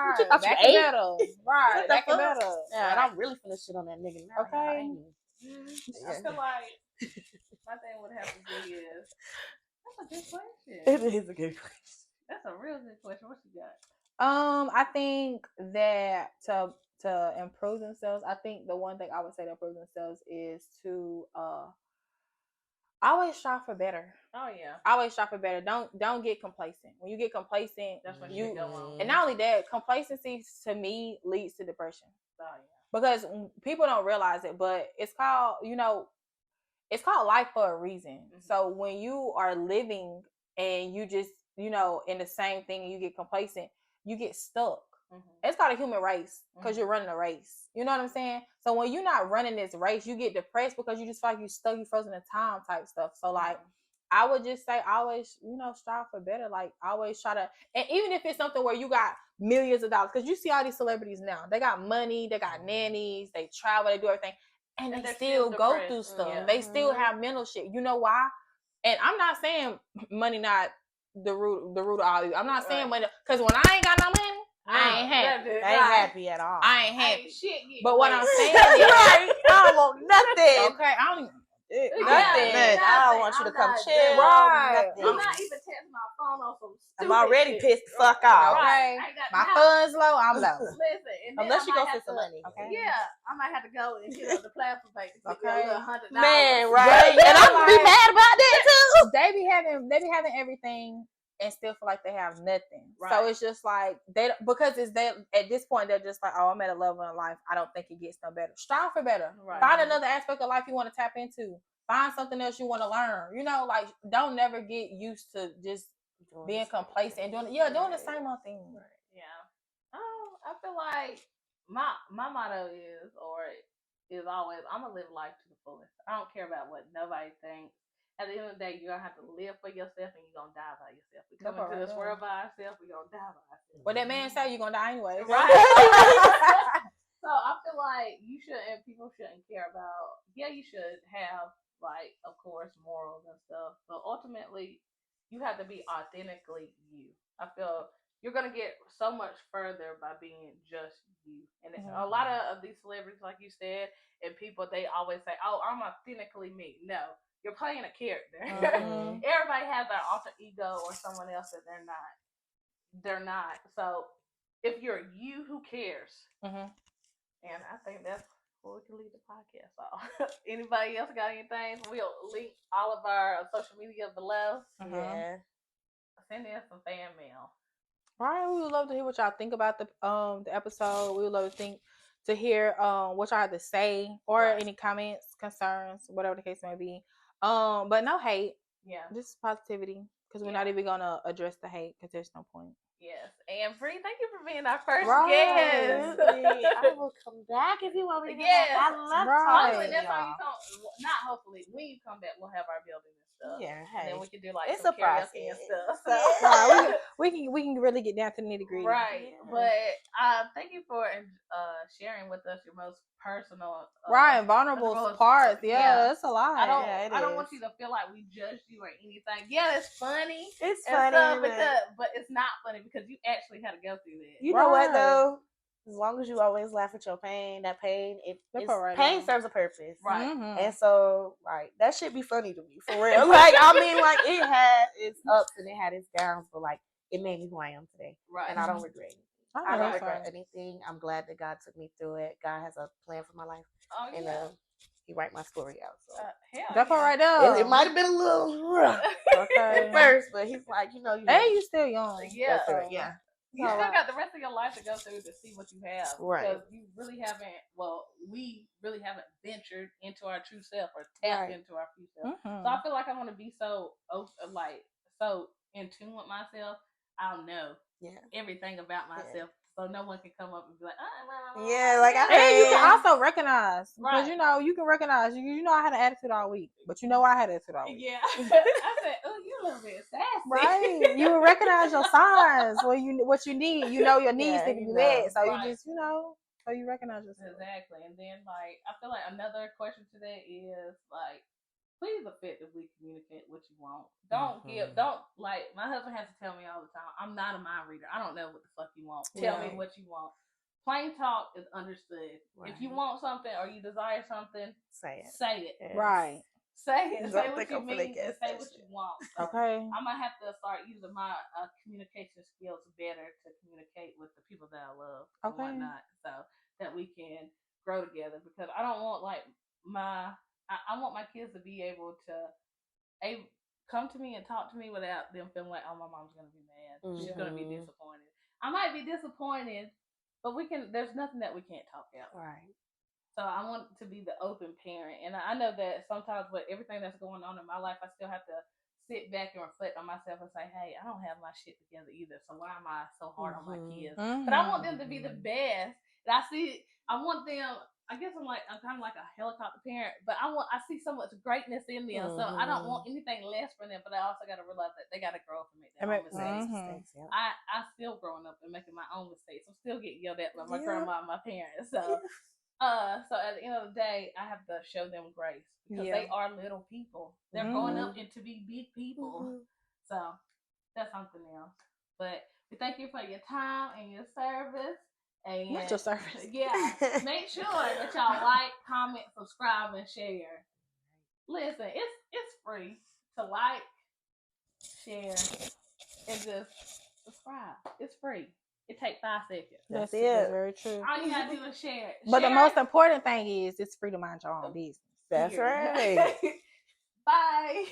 ate? Right. Back it better. Yeah, and I'm really finna shit on that nigga now. Okay. I feel like my thing would have to be is that's a good question. It is a good question. That's a real good question. What you got? I think that to improve themselves, I think the one thing I would say to improve themselves is to always strive for better. Oh yeah. Always strive for better. Don't get complacent. When you get complacent, that's when you go on. And not only that, complacency to me leads to depression. Oh yeah. Because people don't realize it, but it's called life for a reason. So when you are living and you just, in the same thing and you get complacent, you get stuck. It's called a human race because you're running a race. You know what I'm saying? So when you're not running this race, you get depressed because you just feel like you stuck, you frozen in time type stuff. So like, I would just say always, strive for better. Like always try to, and even if it's something where you got millions of dollars, because you see all these celebrities now, they got money, they got nannies, they travel, they do everything, and they still go through stuff. Yeah. They still have mental shit. You know why? And I'm not saying money not the root of all these. I'm not saying money, because when I ain't got no money, I ain't happy. I ain't happy at all. I ain't happy. Shit, but what I'm saying is, right, I don't want nothing. Okay, I don't. Nothing. I don't want you to come chill. Right. Nothing. I'm not even texting my phone on some stupid I'm already shit. pissed the fuck off. Okay. My funds low, I'm low. Listen, and unless you go get some money. Okay. Yeah, I might have to go and hit up the plasma bank to get a $100. Man, right? And I'm gonna be mad about that too. They be having everything and still feel like they have nothing. Right. So it's just like because it's that at this point they're just like, oh, I'm at a level in life. I don't think it gets no better. Strive for better. Right. Find another aspect of life you want to tap into. Find something else you want to learn. Like don't never get used to just being complacent and doing the same old thing. Right. Yeah. I feel like my motto is always I'm gonna live life to the fullest. I don't care about what nobody thinks. At the end of the day, you're gonna have to live for yourself and you're gonna die by yourself. We come into this world by ourselves, we're gonna die by ourselves. What that man say, you're gonna die anyway. Right. So I feel like people shouldn't care about, you should have, like, of course, morals and stuff, but ultimately, you have to be authentically you. I feel you're going to get so much further by being just you. And a lot of these celebrities, like you said, and people, they always say, oh, I'm authentically me. No, you're playing a character. Everybody has their alter ego or someone else that they're not. They're not. So if you're you, who cares? And I think that's what we can leave the podcast off. Anybody else got anything? We'll link all of our social media below. Yeah. Send in some fan mail. All right, we would love to hear what y'all think about the episode. We would love to hear what y'all have to say or any comments, concerns, whatever the case may be. But no hate. Yeah. Just positivity, because we're not even gonna address the hate because there's no point. Yes, and Bree, thank you for being our first guest. I will come back if you want me to. Yes, I love talking. That's how you come. Not hopefully, when you come back, we'll have our building and stuff. Yeah, and then we can do like it's some a process and stuff. So we can really get down to the nitty gritty. Right, but thank you for sharing with us your most personal, vulnerable parts. Yeah, it's a lot. I don't want you to feel like we judged you or anything. Yeah, it's funny. It's funny, but it's not funny because you actually had to go through that. You know what though? As long as you always laugh at your pain, that pain, pain serves a purpose, right? And so, like, that should be funny to me, for real. Like, I mean, like, it had its ups and it had its downs, but like, it made me who I am today, right? And I don't regret it. I don't regret anything. I'm glad that God took me through it. God has a plan for my life, and He write my story out. So that part right there, it might have been a little rough at first, but He's like, hey, you still young, yeah. You still got the rest of your life to go through to see what you have, right? Because you really haven't. Well, we really haven't ventured into our true self or tapped into our true self. So I feel like I want to be so in tune with myself. I'll know everything about myself, so no one can come up and be like, and you can also recognize, because you can recognize. I had an attitude all week, but I had an attitude all week. Yeah, I said, oh, you're a little bit sassy, right? You will recognize your signs what you need. Your needs need to be met, so you just so you recognize yourself. Exactly. And then I feel like another question today is please effectively communicate what you want. Don't my husband has to tell me all the time, I'm not a mind reader. I don't know what the fuck you want. Tell me what you want. Plain talk is understood. Right. If you want something or you desire something, say it. Yes. Right. Say it. Say what you mean and say what you want. Okay. I might have to start using my communication skills better to communicate with the people that I love and whatnot, so that we can grow together. Because I don't want I want my kids to be able to come to me and talk to me without them feeling like, oh, my mom's gonna be mad. She's gonna be disappointed. I might be disappointed, but there's nothing that we can't talk out. Right. So I want to be the open parent. And I know that sometimes with everything that's going on in my life, I still have to sit back and reflect on myself and say, hey, I don't have my shit together either. So why am I so hard on my kids? But I want them to be the best. And I want them. I guess I'm kind of like a helicopter parent, but I see so much greatness in them, so I don't want anything less for them. But I also got to realize that they got to grow up and make their own mistakes. Yeah. I still growing up and making my own mistakes. I'm still getting yelled at by my grandma and my parents. So, so at the end of the day, I have to show them grace because they are little people. They're growing up into be big people. So that's something else. But we thank you for your time and your service. And not your service. Yeah, make sure that y'all like, comment, subscribe, and share. Listen, it's free to like, share, and just subscribe. It's free. It takes 5 seconds. That's it. Very true. All you gotta do is share. But the most important thing is it's free to mind your own business. That's right. Bye.